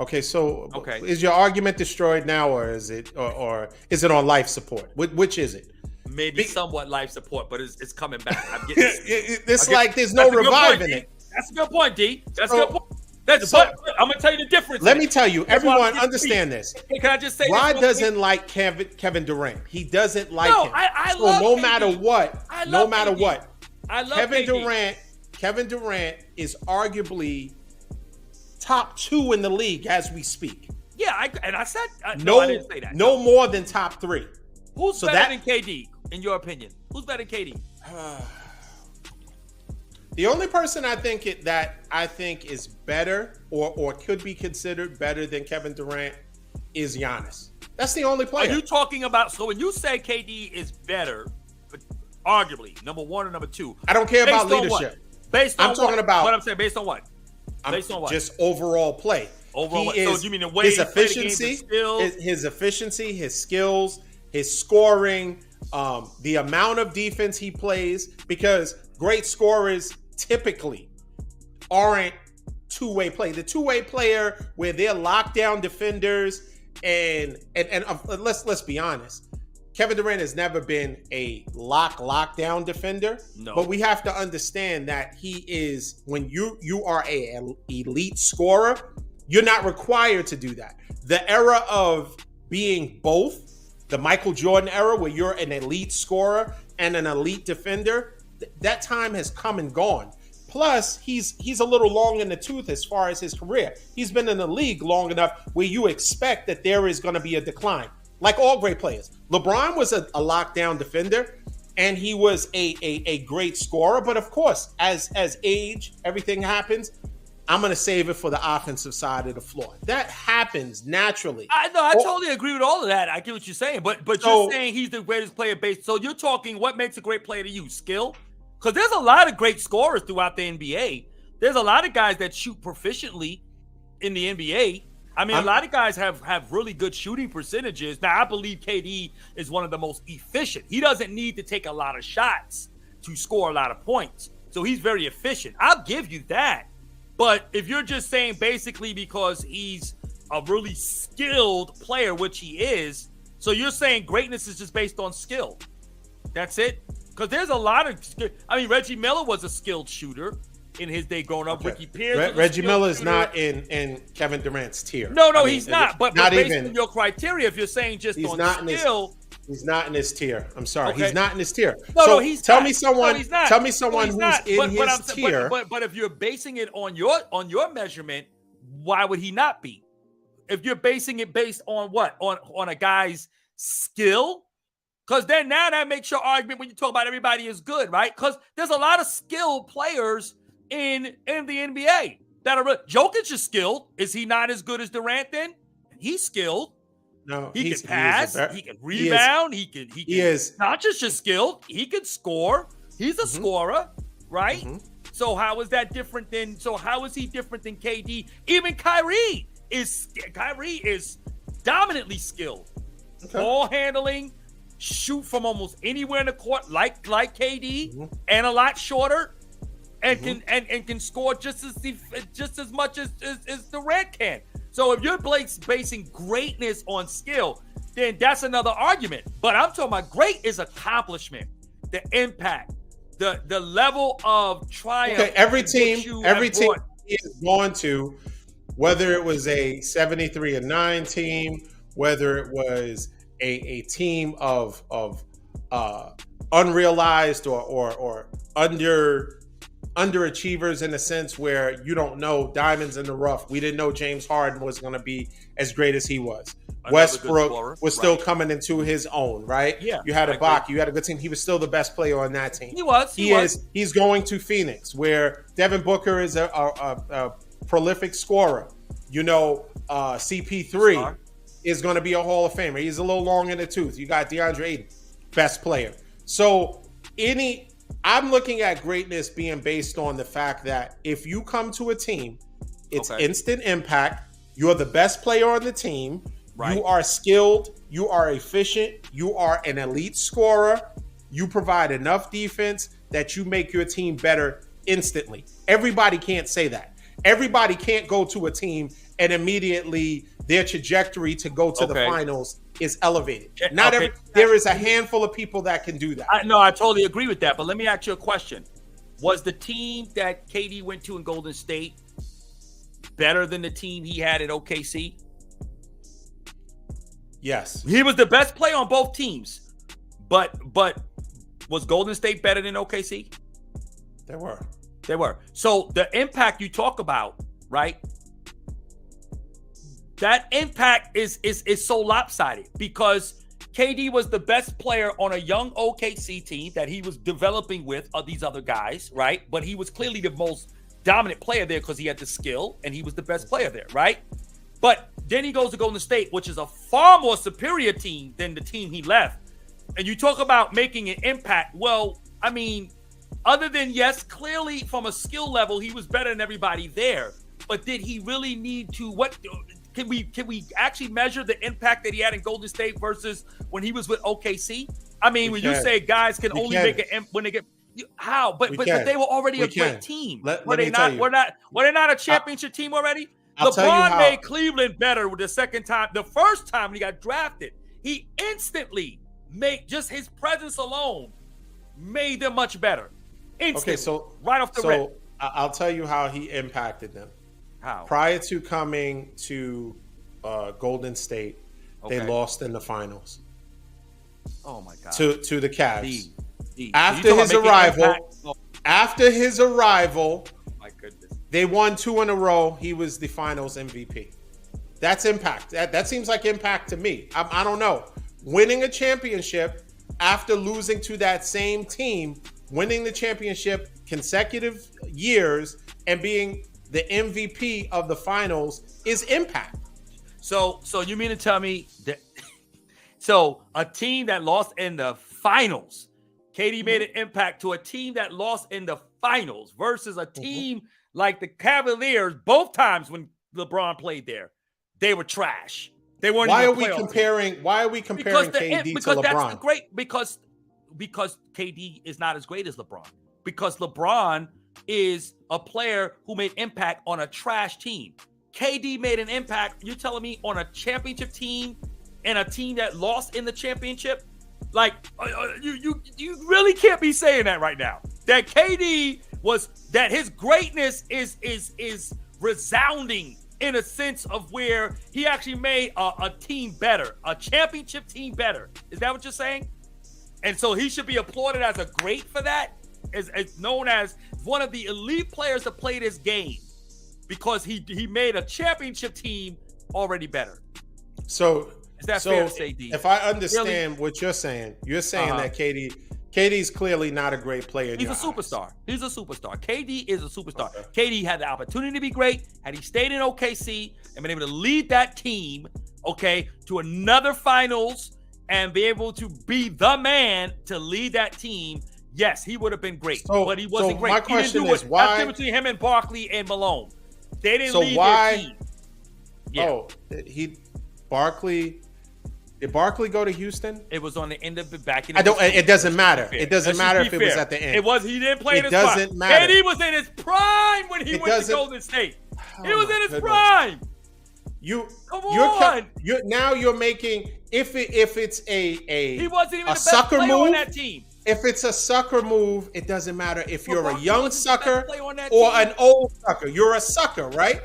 Okay, so is your argument destroyed now, or is it on life support? Which is it? Maybe somewhat life support, but it's coming back. I'm getting it's like there's no reviving it. That's a good point, D. That's a good point. But I'm gonna tell you the difference. Let me tell you, everyone understand this. Hey, can I just say, Rod doesn't like Kevin Durant. He doesn't like him. I love no KD. matter what, I love Kevin KD. Durant. Kevin Durant is arguably top 2 in the league as we speak. Yeah, I said no. I didn't say that. No more than top 3. Who's better than KD in your opinion? Who's better than KD? The only person I think is better or could be considered better than Kevin Durant is Giannis. That's the only player. Are you talking about? So when you say KD is better, but arguably number 1 or number 2, I don't care about leadership. I'm talking about what I'm saying. Based on what? Based on what? Just overall play. Overall, so you mean the way his efficiency, his efficiency, his skills, his scoring, the amount of defense he plays, because great scorers typically aren't two-way play. The two-way player where they're lockdown defenders, and let's be honest, Kevin Durant has never been a lockdown defender. No. But we have to understand that he is, when you are an elite scorer, you're not required to do that. The era of being both, the Michael Jordan era, where you're an elite scorer and an elite defender, that time has come and gone. Plus, he's a little long in the tooth as far as his career. He's been in the league long enough where you expect that there is going to be a decline. Like all great players. LeBron was a lockdown defender, and he was a great scorer. But of course, as age, everything happens. I'm going to save it for the offensive side of the floor. That happens naturally. I totally agree with all of that. I get what you're saying. But you're saying he's the greatest player based. So you're talking what makes a great player to you? Skill? Because there's a lot of great scorers throughout the NBA. There's a lot of guys that shoot proficiently in the NBA. I mean, a lot of guys have really good shooting percentages. Now, I believe KD is one of the most efficient. He doesn't need to take a lot of shots to score a lot of points. So he's very efficient. I'll give you that. But if you're just saying basically because he's a really skilled player, which he is, so you're saying greatness is just based on skill. That's it? Because there's a lot of, Reggie Miller was a skilled shooter in his day growing up. Okay. Ricky Pierce. Reggie Miller is not in Kevin Durant's tier. No, he's not. But not based even on your criteria, if you're saying just on skill, he's not in his tier. I'm sorry, okay. He's not in his tier. No, he's tell not. me someone. No, he's not. Tell me someone No, who's in his tier. But if you're basing it on your measurement, why would he not be? If you're basing it based on what? On a guy's skill? Because then now that makes your argument when you talk about everybody is good, right? Because there's a lot of skilled players in the NBA that are. Jokic is skilled. Is he not as good as Durant then? He's skilled. No, he can pass. He can rebound. He is not just skilled. He can score. He's a scorer. right? Mm-hmm. So how is that different than? So how is he different than KD? Even Kyrie is dominantly skilled, ball handling, shoot from almost anywhere in the court, like KD, Mm-hmm. and a lot shorter, and can score just as much as Durant can. So if you're basing greatness on skill, then that's another argument. But I'm talking about great is accomplishment, the impact, the level of triumph. Okay, every team he is going to, whether it was a 73-9 team, whether it was a team of unrealized or underachievers in a sense where you don't know, diamonds in the rough. We didn't know James Harden was going to be as great as he was. Westbrook was still coming into his own, right? Yeah, you had Ibaka, you had a good team. He was still the best player on that team. He's going to Phoenix, where Devin Booker is a prolific scorer. CP3 is going to be a Hall of Famer. He's a little long in the tooth. You got DeAndre Ayton, best player. So I'm looking at greatness being based on the fact that if you come to a team, it's instant impact. You're the best player on the team. Right. You are skilled. You are efficient. You are an elite scorer. You provide enough defense that you make your team better instantly. Everybody can't say that. Everybody can't go to a team and immediately their trajectory to go to the finals is elevated. There is a handful of people that can do that. I totally agree with that. But let me ask you a question. Was the team that KD went to in Golden State better than the team he had at OKC? Yes. He was the best player on both teams. But was Golden State better than OKC? They were. So the impact you talk about, right? That impact is so lopsided because KD was the best player on a young OKC team that he was developing with these other guys, right? But he was clearly the most dominant player there because he had the skill and he was the best player there, right? But then he goes to Golden State, which is a far more superior team than the team he left. And you talk about making an impact. Well, I mean, other than, yes, clearly from a skill level, he was better than everybody there. But did he really need to? Can we actually measure the impact that he had in Golden State versus when he was with OKC? I mean, when you say guys can only make it when they get how, but they were already a great team. Were they not a championship team already? LeBron made Cleveland better the second time. The first time when he got drafted, he instantly made just his presence alone made them much better. Instantly, right off the rip. I'll tell you how he impacted them. How? Prior to coming to Golden State, they lost in the finals. Oh my God! To the Cavs. After his arrival, my goodness, they won 2 in a row. He was the Finals MVP. That's impact. That seems like impact to me. I don't know. Winning a championship after losing to that same team, winning the championship consecutive years, and being the MVP of the finals is impact. So you mean to tell me that so a team that lost in the finals, KD made an impact to a team that lost in the finals versus a team like the Cavaliers, both times when LeBron played there, they were trash. They weren't. Why are we comparing KD to LeBron? That's great because KD is not as great as LeBron. Because LeBron is a player who made impact on a trash team. KD made an impact, you're telling me, on a championship team and a team that lost in the championship? Like, you really can't be saying that right now. That KD that his greatness is resounding in a sense of where he actually made a team better, a championship team better. Is that what you're saying? And so he should be applauded as a great for that, as known as one of the elite players to play this game because he made a championship team already better. So is that fair to say, D? If I understand what you're saying that KD's clearly not a great player. He's a superstar. He's a superstar. KD is a superstar. Okay. KD had the opportunity to be great. Had he stayed in OKC and been able to lead that team, to another finals and be able to be the man to lead that team, yes, he would have been great, So- but he wasn't so great. my He didn't question do is it. why- That's the difference between him and Barkley and Malone. They didn't So lead why- their team. Yeah. Oh, Barkley. Did Barkley go to Houston? It was on the end of the back. I don't. It doesn't matter. It doesn't Let's matter just if be it was fair. at the end. It was. He didn't play It in his prime. doesn't matter. And he was in his prime when he It went to doesn't- Golden State. He Oh was my in his goodness. prime. Come on. You're making if it's He a wasn't even the best sucker player move. on that team. if it's a sucker move, it doesn't matter if But you're a Barkley young wasn't the best sucker player on that or team. an old sucker. You're a sucker, right?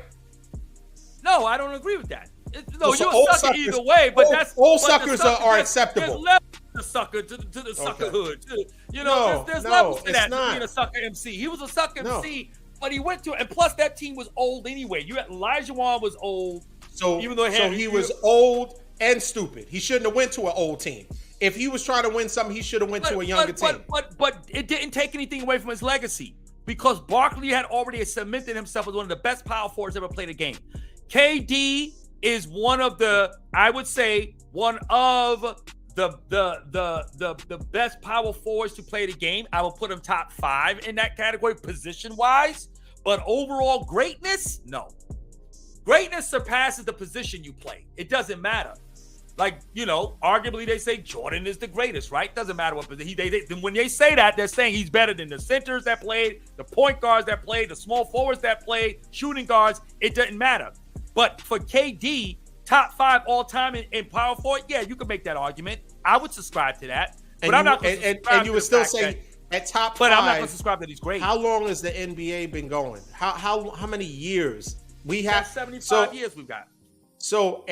No, I don't agree with that. No, So you're old a sucker suckers- either way, but old- that's old but the suckers sucker- are there's acceptable. levels to the sucker to the suckerhood. No, There's no, levels to it's that. not. Being a sucker MC, he was a sucker No. MC, but he went to, and plus that team was old anyway. You had Elijah Wan was old. So, Even though he was old and stupid. He shouldn't have went to an old team. If he was trying to win something, he should have went to a younger team. But it didn't take anything away from his legacy because Barkley had already cemented himself as one of the best power forwards ever played a game. KD is one of the, I would say, one of the best power forwards to play the game. I will put him top 5 in that category position wise, but overall greatness, no. Greatness surpasses the position you play. It doesn't matter. Like, arguably they say Jordan is the greatest, right? Doesn't matter what position. When they say that, they're saying he's better than the centers that played, the point guards that played, the small forwards that played, shooting guards. It doesn't matter. But for KD, top 5 all time in power forward, yeah, you can make that argument. I would subscribe to that. But I'm not going to subscribe and you to would the still fact say that, at top 5. But I'm not going to subscribe that he's great. How long has the NBA been going? How many years? We have That's 75 years we've got. So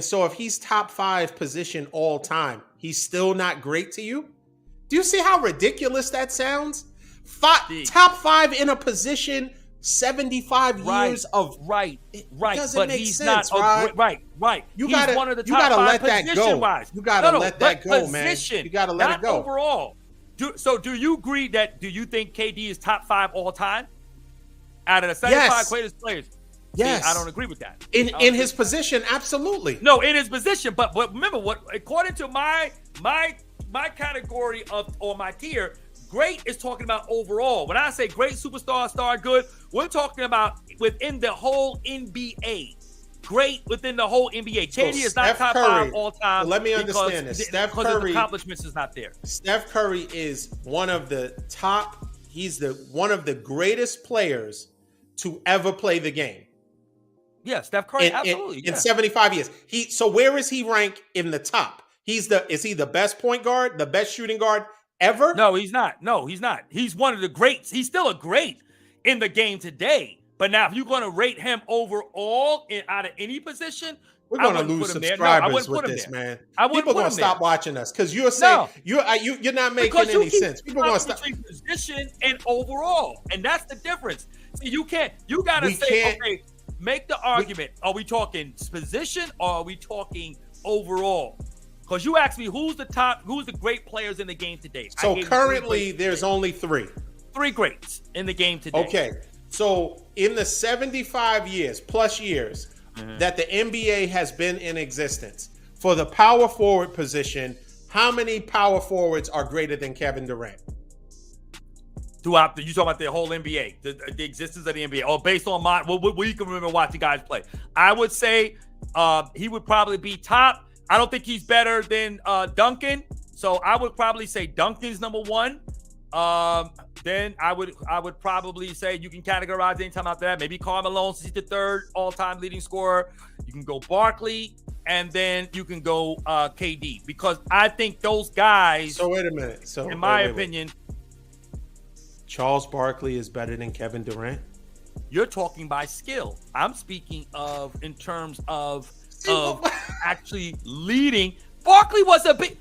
so if he's top 5 position all time, he's still not great to you? Do you see how ridiculous that sounds? Top 5 in a position, 75 years of right. doesn't But make he's sense, not Rod. right. You He's gotta one of the you top gotta 5 let that go. position-wise. You gotta let that but go, man. position, You gotta let not it go. Overall, do you agree that? Do you think KD is top 5 all time out of the 75 greatest players? Yes, See, I don't agree with that. In his position, absolutely. No, in his position, but remember what according to my category or my tier, great is talking about overall. When I say great, superstar, star, good, we're talking about within the whole NBA. Great within the whole NBA. KD is not Steph top Curry, 5 all time. let me understand this. Steph because his Curry accomplishments is not there. Steph Curry is one of the top. He's one of the greatest players to ever play the game. Yeah, Steph Curry, absolutely. In 75 years. So where is he ranked in the top? Is he the best point guard, the best shooting guard ever? No, he's not. He's one of the greats. He's still a great in the game today. But now, if you're going to rate him overall out of any position, we're going to lose subscribers with this, man. People are going to stop watching us because you're saying you're not making any sense. People are going to stop between position and overall, and that's the difference. See, you got to say, okay, make the argument. Are we talking position or are we talking overall? Because you asked me who's the great players in the game today. So currently, there's only 3. 3 greats in the game today. Okay. So in the 75 years that the NBA has been in existence, for the power forward position, how many power forwards are greater than Kevin Durant? You talking about the whole NBA, the existence of the NBA, or based on what you can remember watching guys play? I would say he would probably be top. I don't think he's better than Duncan, so I would probably say Duncan's number 1. Then I would probably say you can categorize anytime after that. Maybe Karl Malone, since he's the 3rd all-time leading scorer. You can go Barkley, and then you can go KD, because I think those guys. So wait a minute. So in my opinion, Charles Barkley is better than Kevin Durant. You're talking by skill. I'm speaking of in terms of actually leading. Barkley was a big.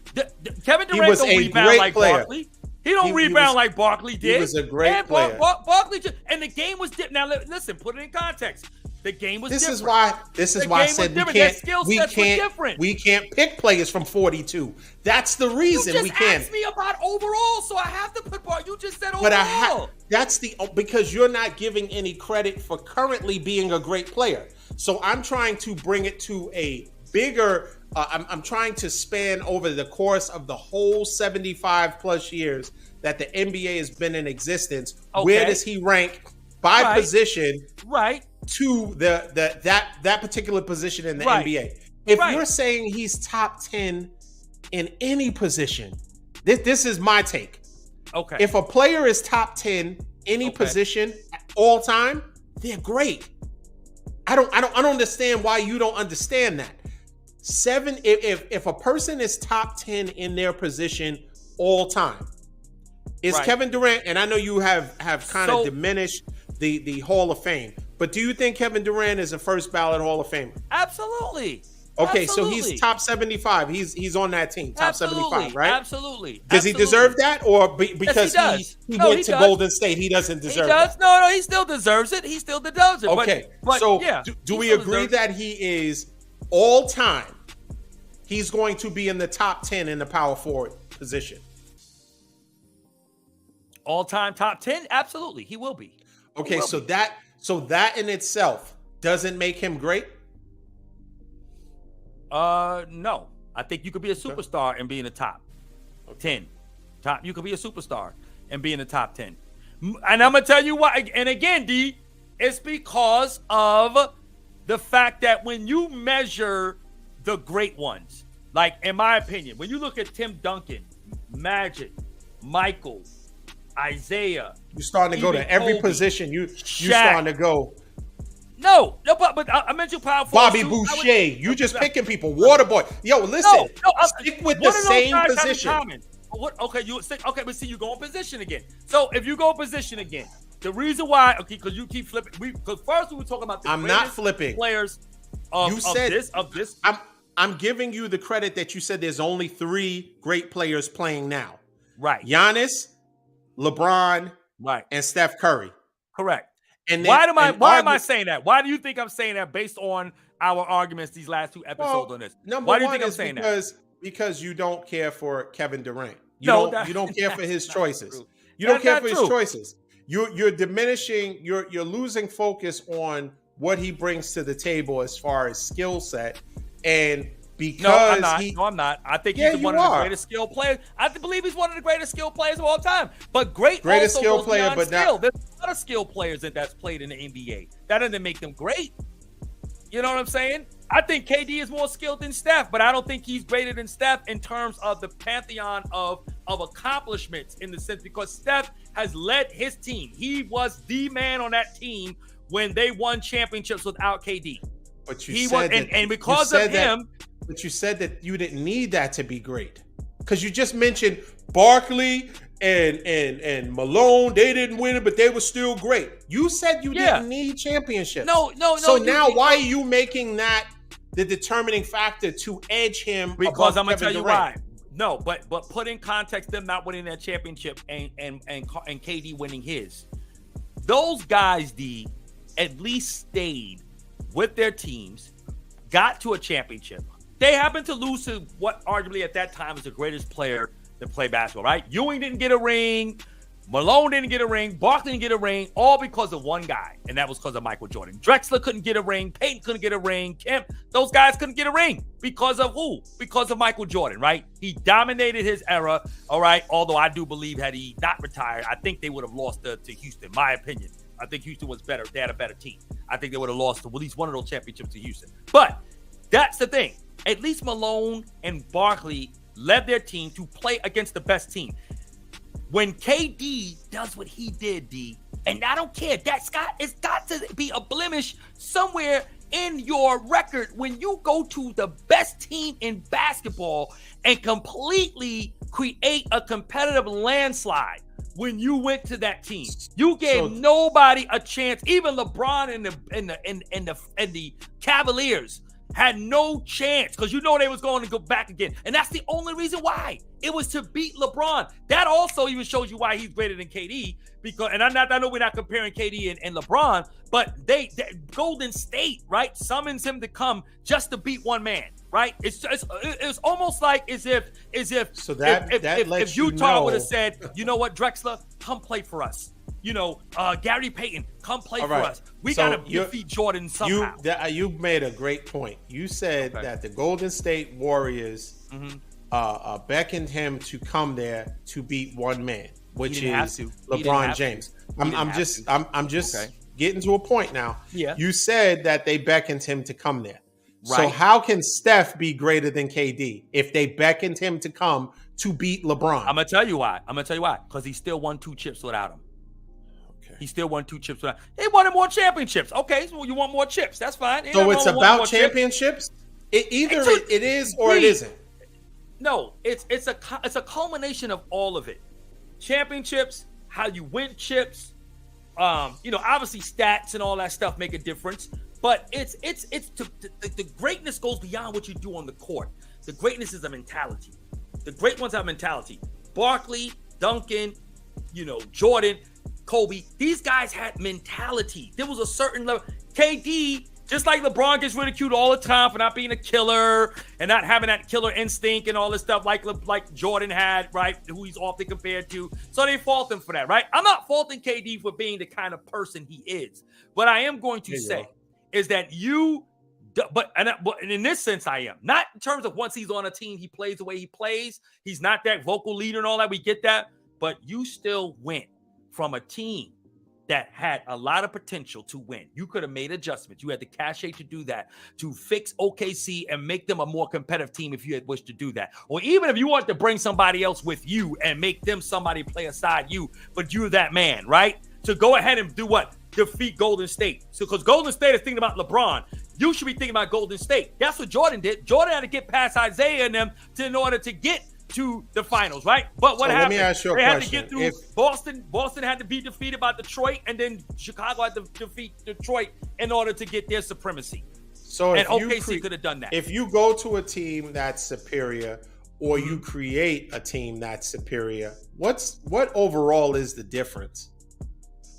Kevin Durant don't rebound like Barkley. He don't rebound like Barkley did. He was a great player. Barkley and the game was different. Now listen, put it in context. The game was different. This is why I said we can't pick players from 42. That's the reason we can't. You just asked me about overall, so I have to put Barkley. You just said overall. Because you're not giving any credit for currently being a great player. So I'm trying to bring it to a bigger I'm trying to span over the course of the whole 75 plus years that the NBA has been in existence. Okay. Where does he rank by position? Right. To that particular position in the Right. NBA. If Right. you're saying he's top 10 in any position, this is my take. Okay. If a player is top 10 any position all time, they're great. I don't understand why you don't understand that. If a person is top 10 in their position all time, is Kevin Durant, and I know you have kind of diminished the Hall of Fame, but do you think Kevin Durant is a first ballot Hall of Famer? Absolutely. Okay, Absolutely. so he's top 75. He's on that team, top 75, right? Absolutely. Does he deserve that, or because he went to Golden State, he doesn't deserve it? No, he still deserves it. He still deserves it. Okay, but so yeah, do we agree that he is all time? He's going to be in the top 10 in the power forward position. All time top 10? Absolutely, he will be. Okay, so that in itself doesn't make him great. No. I think you could be a superstar and be in the top 10. You could be a superstar and be in the top 10. And I'm gonna tell you why. And again, D, it's because of the fact that when you measure the great ones, like in my opinion, when you look at Tim Duncan, Magic, Michael, Isaiah, you're starting to go to every Kobe, position. You're Shaq. starting to go. No, but I mentioned power forward. Bobby Boucher. You just picking people. Waterboy. Yo, listen. Stick with the same position. Okay, okay, but see, you go in position again. So if you go in position again, the reason why, because you keep flipping. Because first we were talking about the I'm not flipping players of this. I'm giving you the credit that you said there's only 3 great players playing now. Right. Giannis, LeBron, and Steph Curry. Correct. And why am I saying that? Why do you think I'm saying that based on our arguments these last 2 episodes on this? Why do you think I'm saying that? Because you don't care for Kevin Durant. You don't care for his choices. You don't care for his choices. You're diminishing. You're losing focus on what he brings to the table as far as skill set, and because I'm not. I think he's one of the greatest skill players. I believe he's one of the greatest skill players of all time. But greatest skill player, but skill. There's a lot of skill players that's played in the NBA. That doesn't make them great. You know what I'm saying? I think KD is more skilled than Steph, but I don't think he's greater than Steph in terms of the pantheon of accomplishments, in the sense because Steph has led his team. He was the man on that team when they won championships without KD. But you said that you didn't need that to be great, because you just mentioned Barkley and Malone. They didn't win it, but they were still great. You said you didn't need championships. No. So now why are you making that the determining factor to edge him? Because I'm gonna tell you why. No, but put in context them not winning that championship and KD winning his. Those guys, at least stayed with their teams, got to a championship. They happened to lose to what arguably at that time was the greatest player to play basketball, right? Ewing didn't get a ring. Malone didn't get a ring. Barkley didn't get a ring, all because of one guy, and that was because of Michael Jordan. Drexler couldn't get a ring. Peyton couldn't get a ring. Kemp, those guys couldn't get a ring because of who? Because of Michael Jordan, right? He dominated his era, all right? Although I do believe had he not retired, I think they would have lost to Houston, my opinion. I think Houston was better. They had a better team. I think they would have lost to at least one of those championships to Houston. But that's the thing. At least Malone and Barkley led their team to play against the best team. When KD does what he did, and I don't care, it's got to be a blemish somewhere in your record when you go to the best team in basketball and completely create a competitive landslide. When you went to that team, you gave nobody a chance. Even LeBron and the Cavaliers had no chance, because you know they was going to go back again. And that's the only reason why. It was to beat LeBron. That also even shows you why he's greater than KD. Because, and I know we're not comparing KD and LeBron, but they Golden State, right, summons him to come just to beat one man, right? It's almost like as if Utah would have said, you know what, Drexler, come play for us. Gary Payton, come play All for right. us. We So got to defeat Jordan somehow. You made a great point. You said that the Golden State Warriors beckoned him to come there to beat one man, which is LeBron James. I'm just getting to a point now. Yeah. You said that they beckoned him to come there. Right. So how can Steph be greater than KD if they beckoned him to come to beat LeBron? I'm gonna tell you why. Because he still won 2 chips without him. Okay. He still won 2 chips without him. They wanted more championships. Okay, so you want more chips. That's fine. So it's about championships? It is or it isn't. No, it's a culmination of all of it. Championships, how you win chips, obviously stats and all that stuff make a difference. But the greatness goes beyond what you do on the court. The greatness is a mentality. The great ones have mentality. Barkley, Duncan, Jordan, Kobe. These guys had mentality. There was a certain level. KD, just like LeBron gets ridiculed all the time for not being a killer and not having that killer instinct and all this stuff like Jordan had, right? Who he's often compared to. So they fault him for that, right? I'm not faulting KD for being the kind of person he is. But I am going to say is that but in this sense, I am. Not in terms of once he's on a team, he plays the way he plays. He's not that vocal leader and all that. We get that. But you still went from a team that had a lot of potential to win. You could have made adjustments. You had the cachet to do that, to fix OKC and make them a more competitive team if you had wished to do that. Or even if you wanted to bring somebody else with you and make them somebody play aside you, but you're that man, right? To go ahead and do what? Defeat Golden State. So because Golden State is thinking about LeBron, you should be thinking about Golden State. That's what Jordan did. Jordan had to get past Isaiah and them in order to get to the finals, right? But what happened? Let me ask you a they question. Had to get through Boston. Boston had to be defeated by Detroit, and then Chicago had to defeat Detroit in order to get their supremacy. So and OKC could have done that. If you go to a team that's superior, or you create a team that's superior, what overall is the difference?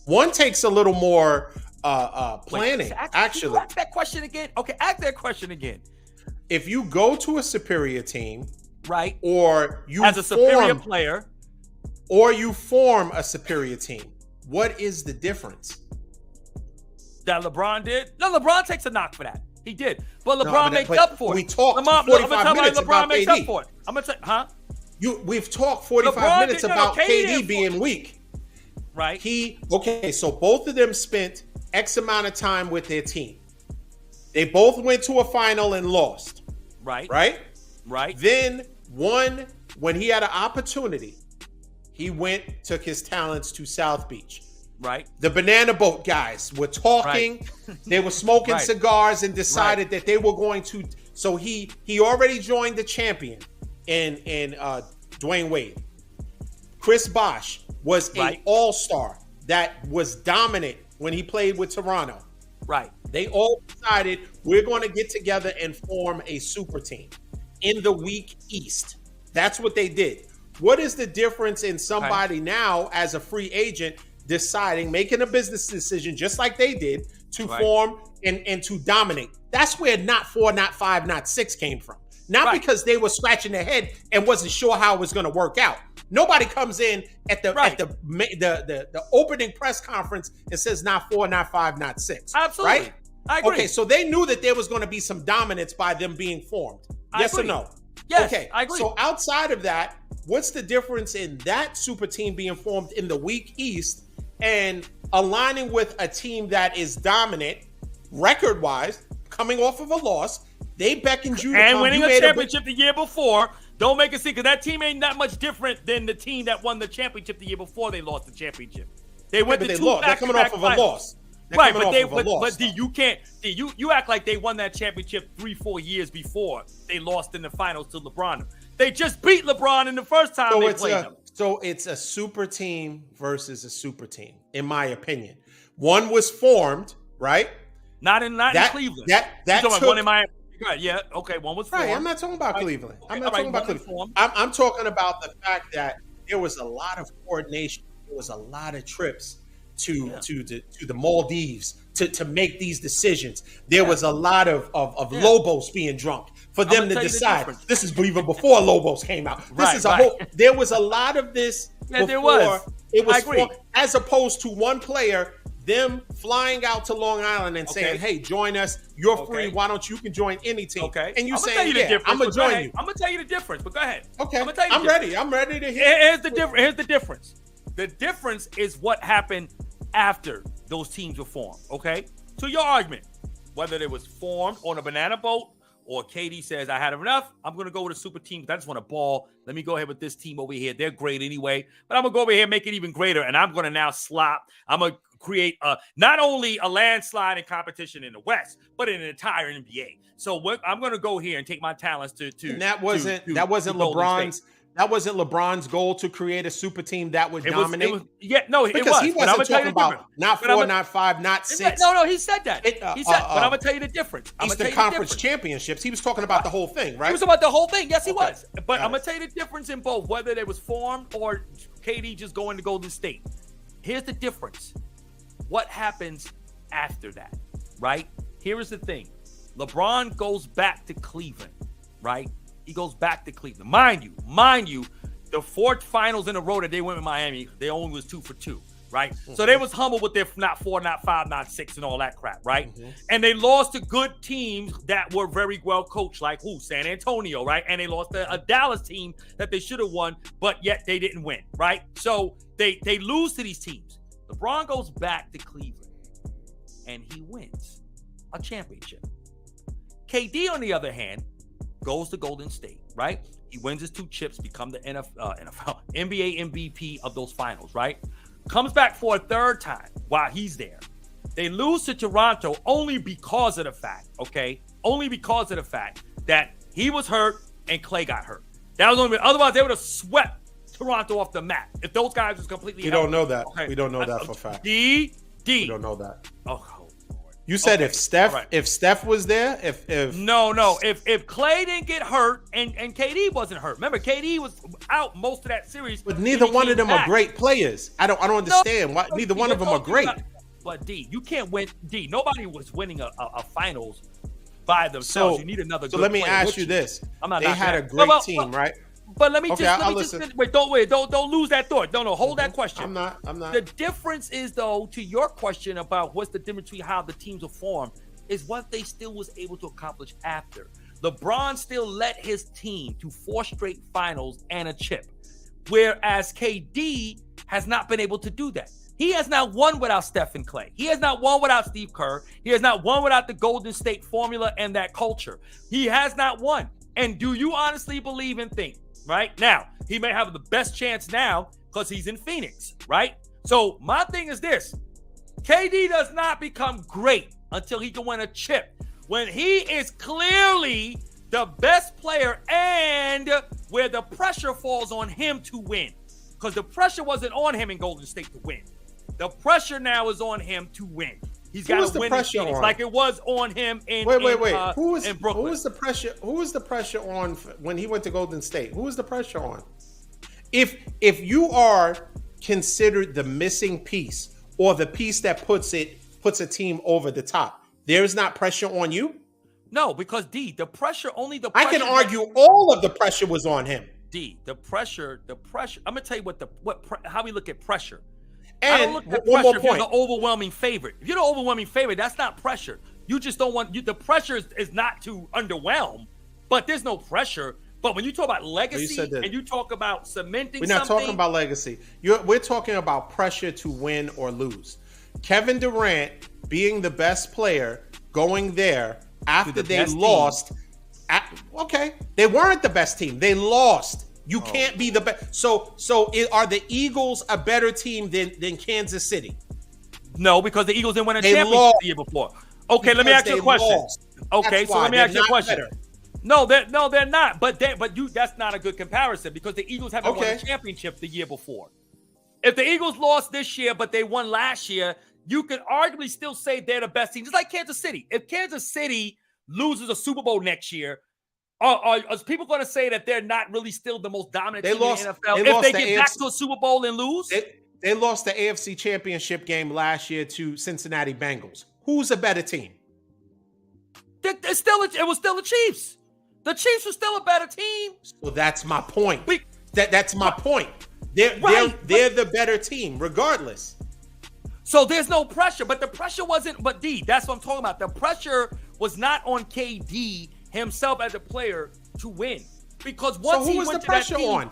One takes a little more planning. Actually, ask that question again. Okay, ask that question again. If you go to a superior team, right, or you as a superior player, or you form a superior team, what is the difference? That LeBron did? No, LeBron takes a knock for that. He did, but LeBron makes up for it. We talked 45 minutes about makes KD. Up for it. I'm gonna say, We've talked 45 minutes about KD being weak. Right. So both of them spent X amount of time with their team. They both went to a final and lost. Right. Then one, when he had an opportunity, he took his talents to South Beach. Right. The Banana Boat guys were talking. Right. They were smoking cigars and decided that they were going to. So he already joined the champion in Dwayne Wade. Chris Bosh was an all-star that was dominant when he played with Toronto. Right. They all decided we're going to get together and form a super team in the weak East. That's what they did. What is the difference in somebody now as a free agent making a business decision just like they did to form and to dominate? That's where not 4, not 5, not 6 came from. Not because they were scratching their head and wasn't sure how it was going to work out. Nobody comes in at the opening press conference and says not 4, not 5, not 6. Absolutely. Right? I agree. Okay, so they knew that there was going to be some dominance by them being formed. Yes or no? Yes, okay. I agree. So outside of that, what's the difference in that super team being formed in the weak East and aligning with a team that is dominant record-wise, coming off of a loss? They beckoned you to and come. Winning a championship the year before. Don't make it see, because that team ain't that much different than the team that won the championship the year before they lost the championship. They went to 2 lost. They're coming off of a loss. Right, but D, you can't. D, you act like they won that championship 3-4 years before they lost in the finals to LeBron. They just beat LeBron in the first time they played them. So it's a super team versus a super team, in my opinion. One was formed, right? Not in Cleveland. That took one in Miami. Yeah, okay, one was formed. Right, I'm not talking about Cleveland. Okay, I'm not talking about Cleveland. I'm talking about the fact that there was a lot of coordination. There was a lot of trips to the Maldives to make these decisions. There was a lot of Lobos being drunk for them to decide. This is even before Lobos came out. This is a whole. There was a lot of this before It was I agree. as opposed to one player, them flying out to Long Island and Okay. saying, "Hey, join us. You're free. Okay. Why don't you can join any team?" Okay. And you I'm gonna saying, tell you the "Yeah, difference, I'm gonna but go join ahead. you." I'm gonna tell you the difference, but go ahead. Okay. I'm gonna tell you. I'm ready. I'm ready to hear. Here's the difference. Here's the difference. The difference is what happened after those teams were formed. Okay. To your argument, whether it was formed on a banana boat or KD says, I had enough, I'm going to go with a super team because I just want a ball. Let me go ahead with this team over here. They're great anyway, but I'm going to go over here and make it even greater. And I'm going to now slop. I'm going to create not only a landslide in competition in the West, but in an entire NBA. So I'm going to go here and take my talents to And that wasn't to LeBron's. State. That wasn't LeBron's goal to create a super team that would dominate. It was, because he wasn't talking about not 4, not 5, not 6. No, he said that. He said, but I'm gonna tell you the difference. Eastern Conference championships. He was talking about the whole thing, right? He was about the whole thing. Yes, he Okay. was. But I'm gonna tell you the difference in both, whether they was formed or KD just going to Golden State. Here's the difference. What happens after that, right? Here is the thing. LeBron goes back to Cleveland, right? He goes back to Cleveland. Mind you, the 4th finals in a row that they went with Miami, they only was 2 for 2, right? Mm-hmm. So they was humble with their not 4, not 5, not 6, and all that crap, right? Mm-hmm. And they lost to good teams that were very well coached, like San Antonio, right? And they lost to a Dallas team that they should have won, but yet they didn't win, right? So they lose to these teams. LeBron goes back to Cleveland, and he wins a championship. KD, on the other hand, goes to Golden State, right? He wins his 2 chips, become the NBA MVP of those finals, right? Comes back for a 3rd time while he's there. They lose to Toronto only because of the fact, that he was hurt and Clay got hurt. That was only, otherwise they would have swept Toronto off the map if those guys was completely healthy. Don't know that. Okay. We don't know that for a fact. We don't know that. You said if Steph was there, if Clay didn't get hurt and KD wasn't hurt. Remember, KD was out most of that series. But neither one of them are great players. I don't understand why neither one of them are great. But you can't win. Nobody was winning a finals by themselves. You need another. So let me ask you this: they had a great team, right? But let me just wait. Don't lose that thought. No, hold that question. I'm not. The difference is, though, to your question about what's the difference between how the teams are formed, is what they still was able to accomplish after. LeBron still led his team to 4 straight finals and a chip, whereas KD has not been able to do that. He has not won without Steph and Clay. He has not won without Steve Kerr. He has not won without the Golden State formula and that culture. He has not won. And do you honestly believe and think? Right now, he may have the best chance now because he's in Phoenix, right? So my thing is this: KD does not become great until he can win a chip. When he is clearly the best player and where the pressure falls on him to win, because the pressure wasn't on him in Golden State to win. The pressure now is on him to win. He's got to win in Phoenix like it was on him in Brooklyn. Who was the pressure? Who was the pressure on when he went to Golden State? Who was the pressure on? If you are considered the missing piece or the piece that puts a team over the top, there is not pressure on you? No, because the pressure. I can argue all of the pressure was on him. The pressure. I'm gonna tell you how we look at pressure. And I don't look at pressure if you're the overwhelming favorite. If you're the overwhelming favorite, that's not pressure. You just don't want the pressure is not to underwhelm, but there's no pressure. But when you talk about legacy and you talk about cementing, we're not talking about legacy. We're talking about pressure to win or lose. Kevin Durant being the best player, going there after they lost. They weren't the best team. They lost. You can't be the best. So are the Eagles a better team than Kansas City? No, because the Eagles didn't win a championship the year before. Okay, let me ask you a question. Okay, so let me ask you a question. Better. No, they're not. But that's not a good comparison because the Eagles haven't won a championship the year before. If the Eagles lost this year, but they won last year, you could arguably still say they're the best team. Just like Kansas City. If Kansas City loses a Super Bowl next year, are people going to say that they're not really still the most dominant team in the NFL if they get back to a Super Bowl and lose? They lost the AFC Championship game last year to Cincinnati Bengals. Who's a better team? It was still the Chiefs. The Chiefs were still a better team. So that's my point. That's my point. They're the better team, regardless. So there's no pressure, but the pressure wasn't. But D, that's what I'm talking about. The pressure was not on KD himself as a player to win, because once so who he was went the to pressure that team, on?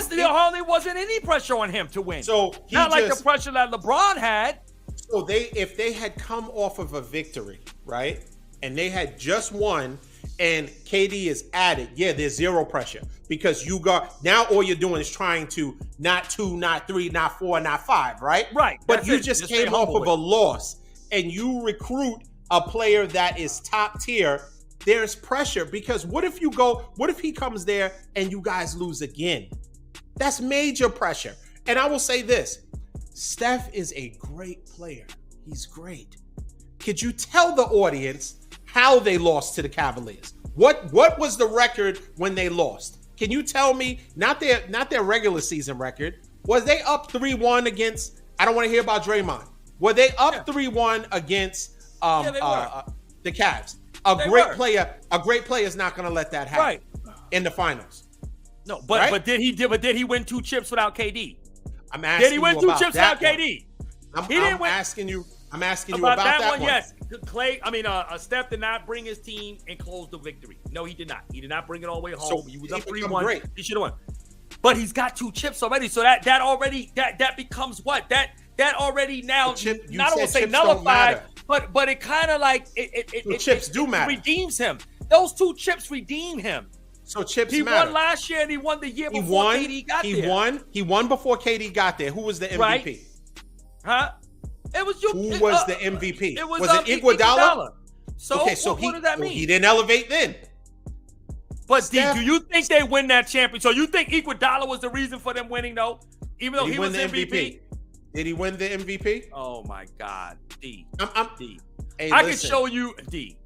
there hardly wasn't any pressure on him to win. So not like the pressure that LeBron had. So if they had come off of a victory, right, and they had just won, and KD is added, there's zero pressure, because you got now all you're doing is trying to not 2, not 3, not 4, not 5, right? Right. But you just came off of a loss, and you recruit a player that is top tier. There's pressure, because what if he comes there and you guys lose again? That's major pressure. And I will say this, Steph is a great player. He's great. Could you tell the audience how they lost to the Cavaliers? What was the record when they lost? Can you tell me, not their regular season record, was they up 3-1 against, I don't want to hear about Draymond. Were they up 3-1 against the Cavs? A great player is not going to let that happen in the finals. No, but did he win 2 chips without KD? I'm asking did he win 2 chips without KD? He didn't win. I'm asking you about that one. Yes, Steph did not bring his team and close the victory. No, he did not. He did not bring it all the way home. He was up 3-1. He should have won. But he's got 2 chips already, so that already becomes what? That already now, not only say nullified, but it kind of like chips do matter. Redeems him. Those 2 chips redeem him. So chips he matter. Won last year and he won the year before KD got there. He won before KD got there. Who was the MVP? Right. Huh? It was you. Who was the MVP? Was it Iguodala? So, what does that mean? He didn't elevate then. But D, do you think they win that championship? So you think Iguodala was the reason for them winning, though? Even though he was the MVP? Did he win the MVP? Oh my God, D. D. Hey, I can show you D.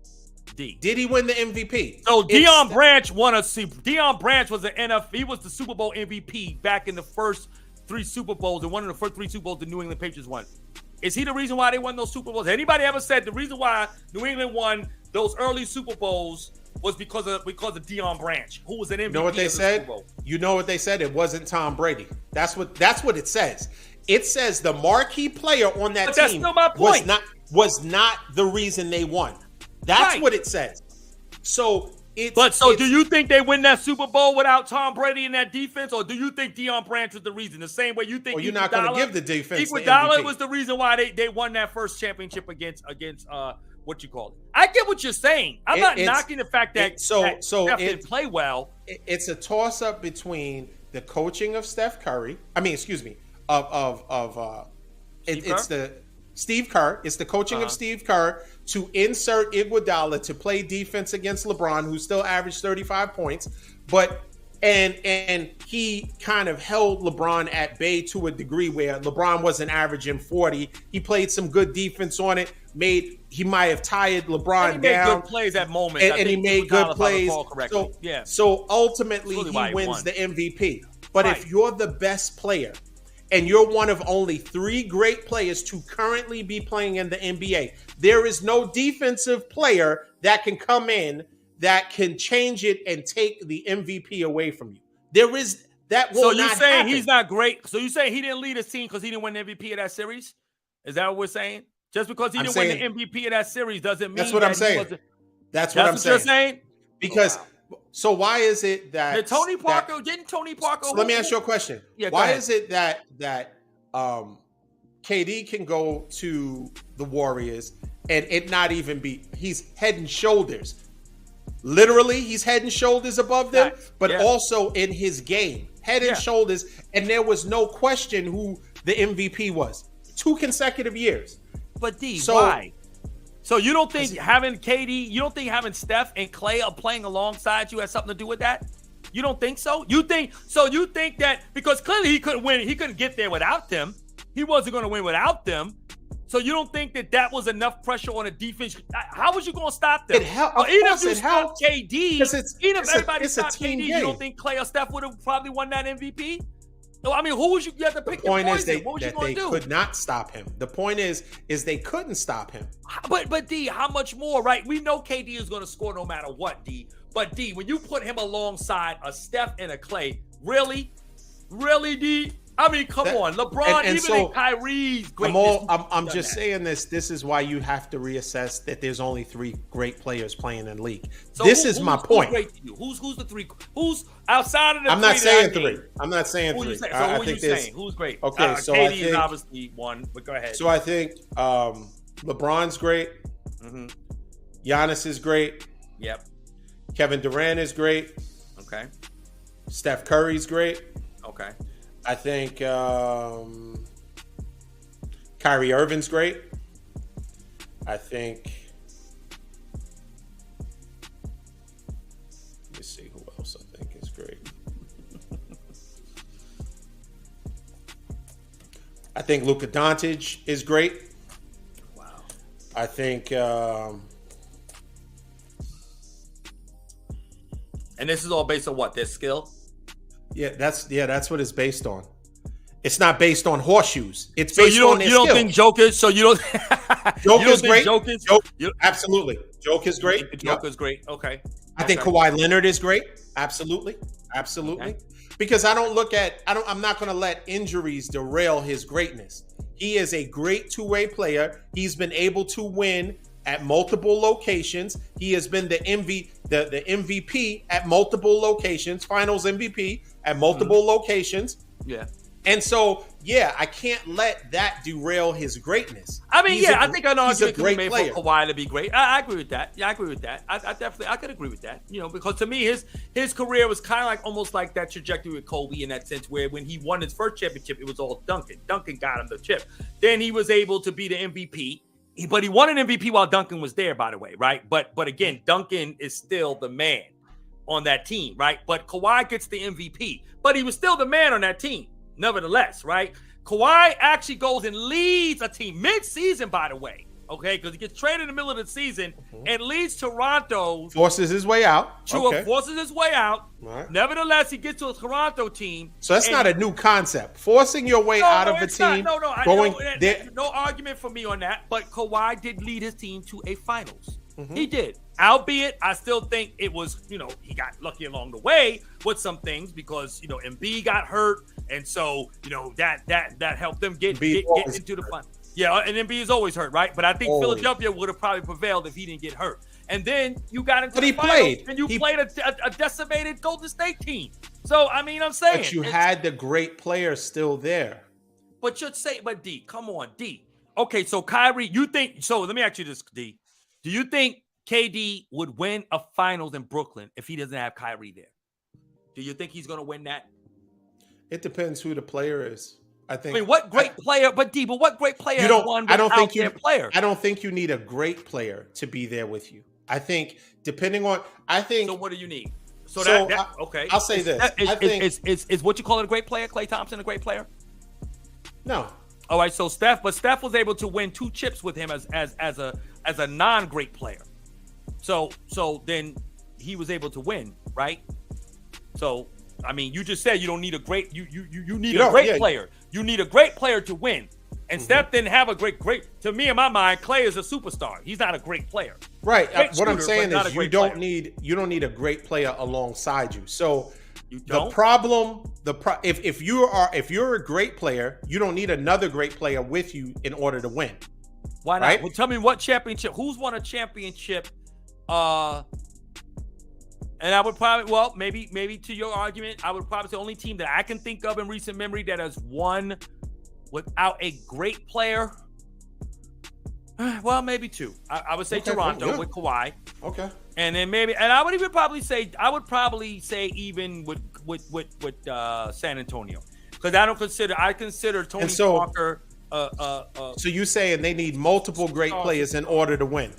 Did he win the MVP? So Deion Branch won Deion Branch was an NFL. He was the Super Bowl MVP back in the first 3 Super Bowls, and one of the first 3 Super Bowls the New England Patriots won. Is he the reason why they won those Super Bowls? Anybody ever said the reason why New England won those early Super Bowls was because of Deion Branch, who was an MVP? You know what they said? You know what they said? It wasn't Tom Brady. That's what it says. It says the marquee player on that team that's still my point. was not the reason they won. That's what it says. So do you think they win that Super Bowl without Tom Brady in that defense, or do you think Deion Branch is the reason? The same way you think you're not going to give the defense Iguodala was the reason why they won that first championship against what you call it. I get what you're saying. I'm not knocking the fact that Steph didn't play well. It's a toss up between the coaching of Steph Curry. It's the Steve Kerr. It's the coaching of Steve Kerr to insert Iguodala to play defense against LeBron, who still averaged 35 points, and he kind of held LeBron at bay to a degree where LeBron wasn't averaging 40. He played some good defense on it. He might have tired LeBron down. He made good plays at moments, and he made good plays. So ultimately, he wins the MVP. But if you're the best player, and you're one of only 3 great players to currently be playing in the NBA, there is no defensive player that can come in that can change it and take the MVP away from you. There is that. So you're saying he's not great? So you saying he didn't lead his team because he didn't win the MVP of that series? Is that what we're saying? Just because he didn't win the MVP of that series doesn't mean that's what I'm saying. That's what I'm saying. You're saying? Because so why is it that didn't Tony Parker? So let me ask you a question. Yeah, why is it that KD can go to the Warriors and it not even be? He's head and shoulders. Literally, he's head and shoulders above them, but also in his game, head and shoulders. And there was no question who the MVP was. 2 consecutive years. But why? So you don't think having KD, you don't think having Steph and Clay playing alongside you has something to do with that? You don't think so? You think that because clearly he couldn't win, he couldn't get there without them. He wasn't going to win without them. So you don't think that was enough pressure on a defense? How was you going to stop them? It helped. Even if you stopped KD, even if everybody stopped KD, game. You don't think Clay or Steph would have probably won that MVP? No, who was you have to pick? The point is what was you going to do? Could not stop him. The point is they couldn't stop him. But D, how much more, right? We know KD is going to score no matter what, D. But D, when you put him alongside a Steph and a Clay, really? Really, D? I mean, come on, LeBron, and even so, in Kyrie's greatness. I'm just saying this. This is why you have to reassess that there's only 3 great players playing in the league. So this is my point. Who's great to you? Who's the 3? Who's outside of the? I'm not saying 3. I'm not saying 3. So who are you saying? Who's great? Okay, so KD I think, is obviously one, but go ahead. So I think LeBron's great. Mm-hmm. Giannis is great. Yep. Kevin Durant is great. Okay. Steph Curry's great. Okay. I think Kyrie Irving's great. I think. Let me see who else I think is great. I think Luka Doncic is great. Wow. I think. And this is all based on what? Their skill? Yeah, that's what it's based on. It's not based on horseshoes. It's based on their skill. You don't think Jokic? So you don't. Jokic is great. Jokic, absolutely. Jokic is great. Jokic is great. Okay. I think Kawhi Leonard is great. Absolutely. Okay. Because I'm not going to let injuries derail his greatness. He is a great two-way player. He's been able to win at multiple locations. He has been the MVP at multiple locations, finals MVP at multiple locations. Yeah. And so, I can't let that derail his greatness. I mean, I think an argument could be made player. for Kawhi to be great. I agree with that. Yeah, I agree with that. I definitely could agree with that. Because to me, his career was kind of like almost like that trajectory with Kobe in that sense, where when he won his first championship, it was all Duncan. Duncan got him the chip. Then he was able to be the MVP. But he won an MVP while Duncan was there, by the way, right? But again, Duncan is still the man on that team, right? But Kawhi gets the MVP, but he was still the man on that team, nevertheless, right? Kawhi actually goes and leads a team mid-season, by the way, okay? Because he gets traded in the middle of the season and leads Toronto. Forces his way out. Forces his way out. Right. Nevertheless, he gets to a Toronto team. So that's not a new concept. Forcing your way out of a team. No argument for me on that. But Kawhi did lead his team to a finals. Mm-hmm. He did. Albeit, I still think it was, he got lucky along the way with some things because, Embiid got hurt. And so, that helped them get into the final. Yeah, and Embiid is always hurt, right? But I think Philadelphia would have probably prevailed if he didn't get hurt. And then you got into the finals, and you played a decimated Golden State team. So, I mean, I'm saying. But you had the great players still there. But D, come on, D. Okay, so Kyrie, let me ask you this, D. Do you think KD would win a finals in Brooklyn if he doesn't have Kyrie there? Do you think he's going to win that? It depends who the player is. I mean, what great player? But what great player has won without their player? I don't think you need a great player to be there with you. I think depending on, So what do you need? Okay. I'll say this. Is what you call it a great player? Klay Thompson a great player? No. All right. So Steph was able to win 2 chips with him as a non-great player. So then he was able to win, right? So I mean, you just said you don't need a great you need a great player. You need a great player to win. And Steph didn't have a great. To me, in my mind, Klay is a superstar. He's not a great player. Right. What I'm saying is you don't need a great player alongside you. So if you're a great player, you don't need another great player with you in order to win. Why not? Right? Well, tell me what championship. Who's won a championship? And I would probably, maybe to your argument, I would probably say the only team that I can think of in recent memory that has won without a great player. Well, maybe 2. I would say Toronto with Kawhi. Okay. And then I would even probably say, even with San Antonio, because I consider Tony Parker. So you saying they need multiple great players in order to win?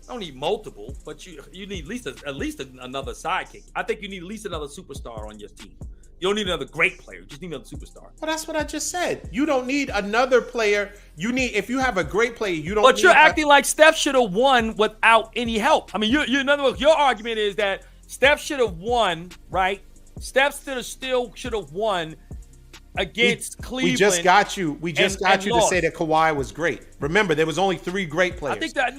I don't need multiple, but you need at least another sidekick. I think you need at least another superstar on your team. You don't need another great player. You just need another superstar. Well, that's what I just said. You don't need another player. If you have a great player, you don't. But you're acting like Steph should have won without any help. I mean, in other words, your argument is that Steph should have won, right? Steph still should have won against Cleveland. We just got you to say that Kawhi was great. Remember, there was only 3 great players. I think that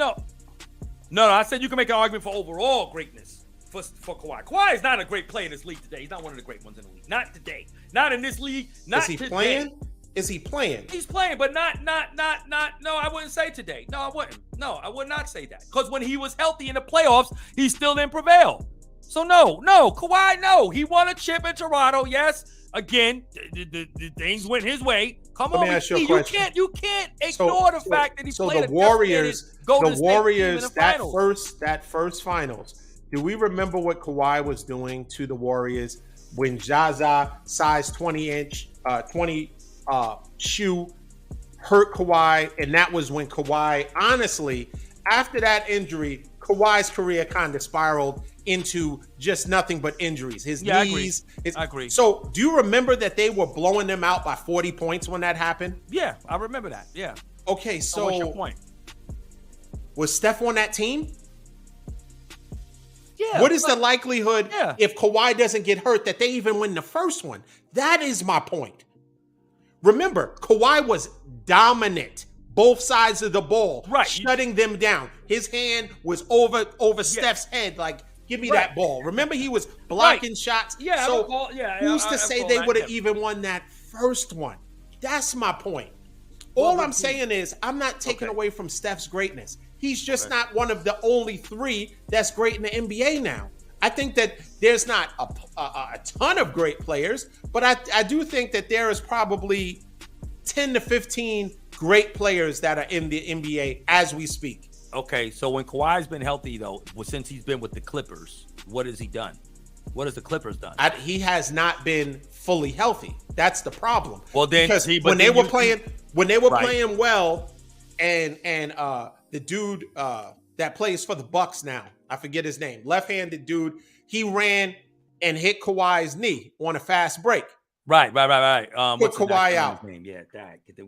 No, I said you can make an argument for overall greatness. for Kawhi. Kawhi is not a great player in this league today. He's not one of the great ones in the league. Not today. Not in this league. Not today. Is he playing? Is he playing? He's playing, but not. No, I wouldn't say today. No, I wouldn't. No, I would not say that. Because when he was healthy in the playoffs, he still didn't prevail. So no, Kawhi, no. He won a chip in Toronto. Yes. Again, the things went his way. Come on, you can't ignore the fact that he played the Warriors. The Warriors that first finals. Do we remember what Kawhi was doing to the Warriors when Zaza size 20 shoe hurt Kawhi, and that was when Kawhi, honestly, after that injury, Kawhi's career kind of spiraled into just nothing but injuries. His knees. I agree. So, do you remember that they were blowing them out by 40 points when that happened? Yeah, I remember that. Yeah. Okay, so what's your point? Was Steph on that team? Yeah. What is the likelihood if Kawhi doesn't get hurt that they even win the first one? That is my point. Remember, Kawhi was dominant, both sides of the ball, shutting them down. His hand was over Steph's head, like, give me that ball. Remember, he was blocking shots. Yeah. So who's to I say they would have even won that first one? That's my point. All I'm saying is I'm not taking away from Steph's greatness. He's just not one of the only three that's great in the NBA now. I think that there's not a ton of great players, but I do think that there is probably 10 to 15 great players that are in the NBA as we speak. Okay, so when Kawhi's been healthy, though, since he's been with the Clippers, what has he done? What has the Clippers done? He has not been fully healthy. That's the problem. Well, then, because when they were playing well, and the dude that plays for the Bucks now, I forget his name, left-handed dude, he ran and hit Kawhi's knee on a fast break. Right. Put Kawhi out. Name? Yeah,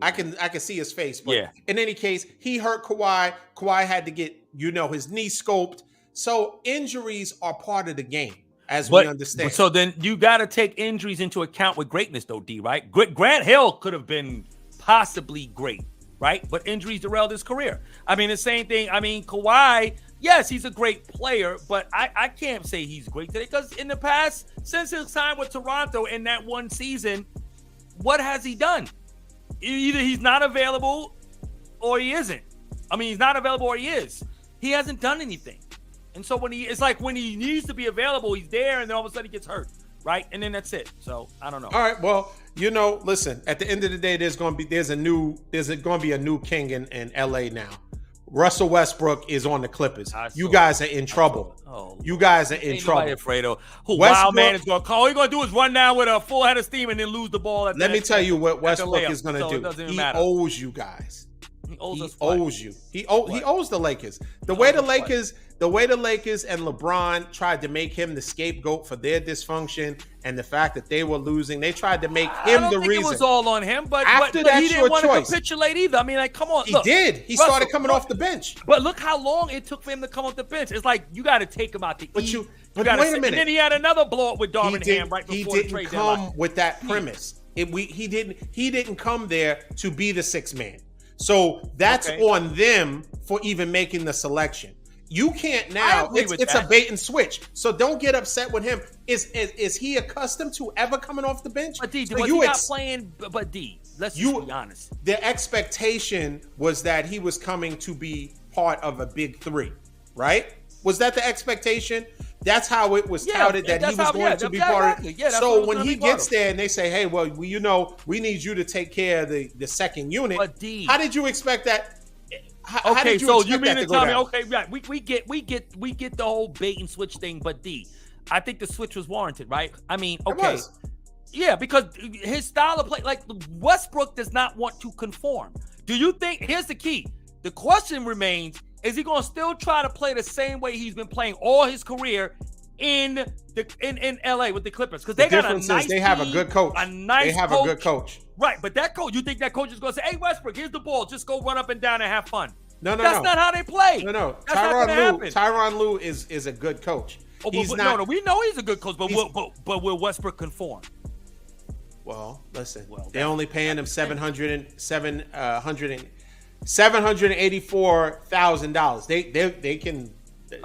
I can see his face, but in any case, he hurt Kawhi. Kawhi had to get his knee scoped. So injuries are part of the game, we understand. So then you got to take injuries into account with greatness, though, D. Right? Grant Hill could have been possibly great, right? But injuries derailed his career. I mean, the same thing. I mean, Kawhi. Yes, he's a great player, but I can't say he's great today because in the past, since his time with Toronto in that one season, what has he done? Either he's not available or he isn't. I mean, he's not available or he is. He hasn't done anything. And so when he needs to be available, he's there, and then all of a sudden he gets hurt, right? And then that's it. So I don't know. All right, well, listen, at the end of the day, there's going to be a new king in LA now. Russell Westbrook is on the Clippers. You guys are in trouble. You guys are in trouble. Nobody afraid of who Wild Man is going to call. All you're going to do is run down with a full head of steam and then lose the ball. Let me tell you what Westbrook is going to do. He owes you guys. He owes us. Owes you. He owes the Lakers. The way the Lakers and LeBron tried to make him the scapegoat for their dysfunction and the fact that they were losing, they tried to make him the reason. It was all on him, but after that, he didn't want to capitulate either. I mean, like, come on. He did. He started coming off the bench. But look how long it took for him to come off the bench. It's like you got to take him out to eat. But wait a minute. And then he had another blow up with Darvin Ham right before the trade deadline. He didn't come with that premise. He didn't come there to be the sixth man. So that's on them for even making the selection. You can't now. It's a bait and switch. So don't get upset with him. Is he accustomed to ever coming off the bench? But D, was he not playing? But D, let's just be honest. The expectation was that he was coming to be part of a big three, right? Was that the expectation? That's how it was touted that he was going to be part of it. So when he gets there and they say, hey, well, we need you to take care of the second unit. But D, how did you expect that? So you mean to tell me? Okay, right. We get the whole bait and switch thing, but D, I think the switch was warranted, right? I mean, okay, yeah, because his style of play, like Westbrook, does not want to conform. Do you think? Here's the key. The question remains: is he going to still try to play the same way he's been playing all his career in LA with the Clippers? Because they got a nice they have a good coach. They have a good coach. Right, but that coach, you think that coach is going to say, hey, Westbrook, here's the ball. Just go run up and down and have fun. No. That's not how they play. No. That's not going to happen. Tyronn Lue is a good coach. He's not. No, we know he's a good coach, but will Westbrook conform? Well, listen, they're only paying him $784,000. They can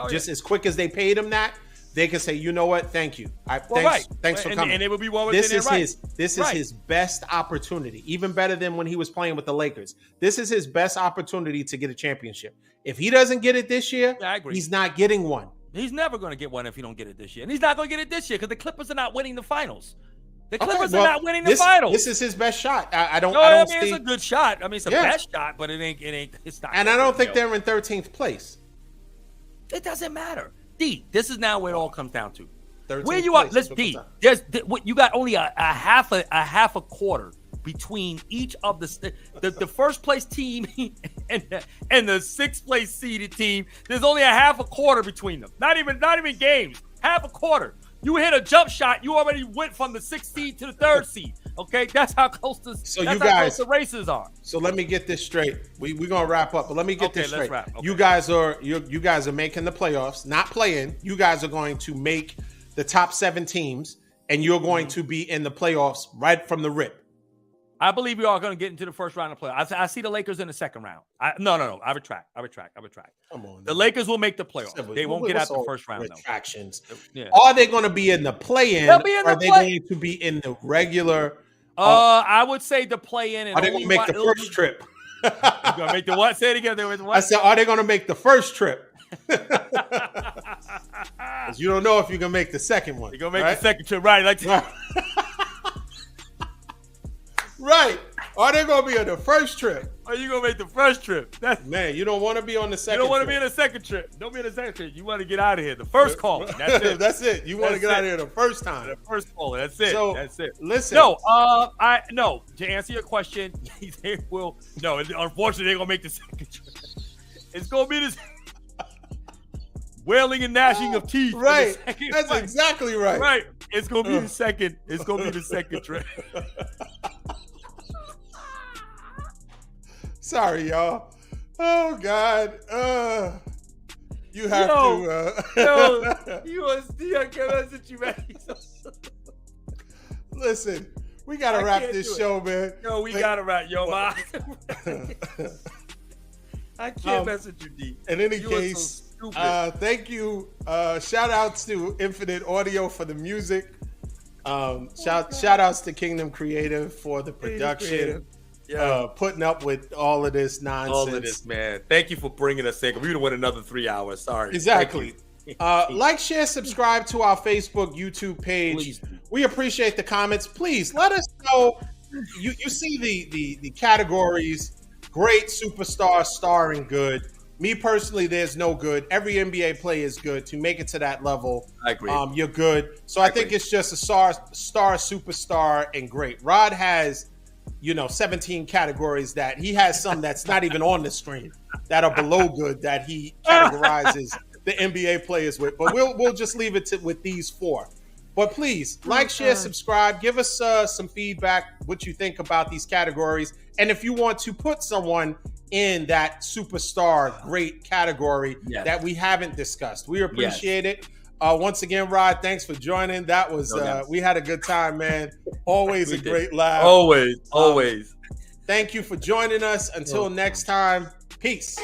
as quick as they paid him that, they can say, you know what, thank you. Thanks for coming. And it would be well within This is their right. This is his best opportunity, even better than when he was playing with the Lakers. This is his best opportunity to get a championship. If he doesn't get it this year, I agree. He's not getting one. He's never going to get one if he don't get it this year. And he's not going to get it this year because the Clippers are not winning the finals. The Clippers are not winning the finals. This is his best shot. I don't mean, see, it's a good shot. I mean, it's a best shot, but it's not. And I don't think they're in 13th place. It doesn't matter. D, this is now where it all comes down to. Where you place, are, let's D. You got only a half a quarter between each of the first place team and the sixth place seeded team. There's only a half a quarter between them. Not even games. Half a quarter. You hit a jump shot, you already went from the 6th seed to the 3rd seed. Okay, that's how close the close the races are. So let me get this straight. We're gonna wrap up, but let me get this straight. Let's wrap. Okay. You guys are making the playoffs, not playing. You guys are going to make the top 7 teams, and you're going to be in the playoffs right from the rip. I believe we are going to get into the first round of playoffs. I see the Lakers in the second round. No. I retract. Come on. The Lakers will make the playoffs. They won't get out the first round. Retractions. Yeah. Are they going to be in the play-in? Or are they going to be in the regular? I would say the play-in. Are they going to make the first trip? You're going to make the what? Say it again. I said, are they going to make the first trip? You don't know if you're going to make the second one. You're going to make the second trip, right? Right. Are they going to be on the first trip? Are you going to make the first trip? Man, you don't want to be on the second trip. You don't want to be in the second trip. Don't be in the second trip. You want to get out of here. The first call. That's it. That's it. You want to get out of here the first time. The first call. That's it. So, that's it. Listen. No, to answer your question, they will. No, unfortunately, they're going to make the second trip. It's going to be this wailing and gnashing of teeth. Right. That's exactly right. Right. It's going to be the second. It's going to be the second trip. Sorry, y'all. Oh God. You have to. You are still you ready. Listen, we gotta wrap this show, man. Yo, we gotta wrap. Yo, I can't mess with you, D. In any case, thank you. Shout outs to Infinite Audio for the music. Shout outs to Kingdom Creative for the production. Putting up with all of this nonsense. All of this, man. Thank you for bringing us in. We would have went another 3 hours. Sorry. Exactly. Like, share, subscribe to our Facebook, YouTube page. Please. We appreciate the comments. Please let us know. You see the categories. Great, superstar, star, and good. Me personally, there's no good. Every NBA player is good. To make it to that level, I agree. You're good. So I think it's just a star, superstar, and great. Rod has 17 categories that he has, some that's not even on the screen that are below good that he categorizes the NBA players with. But we'll just leave it with these 4. But please like, share, subscribe, give us some feedback, what you think about these categories. And if you want to put someone in that superstar great category that we haven't discussed, we appreciate it. Once again, Rod, thanks for joining. That was we had a good time, man. Always a great laugh. Always. Thank you for joining us. Until next time, peace.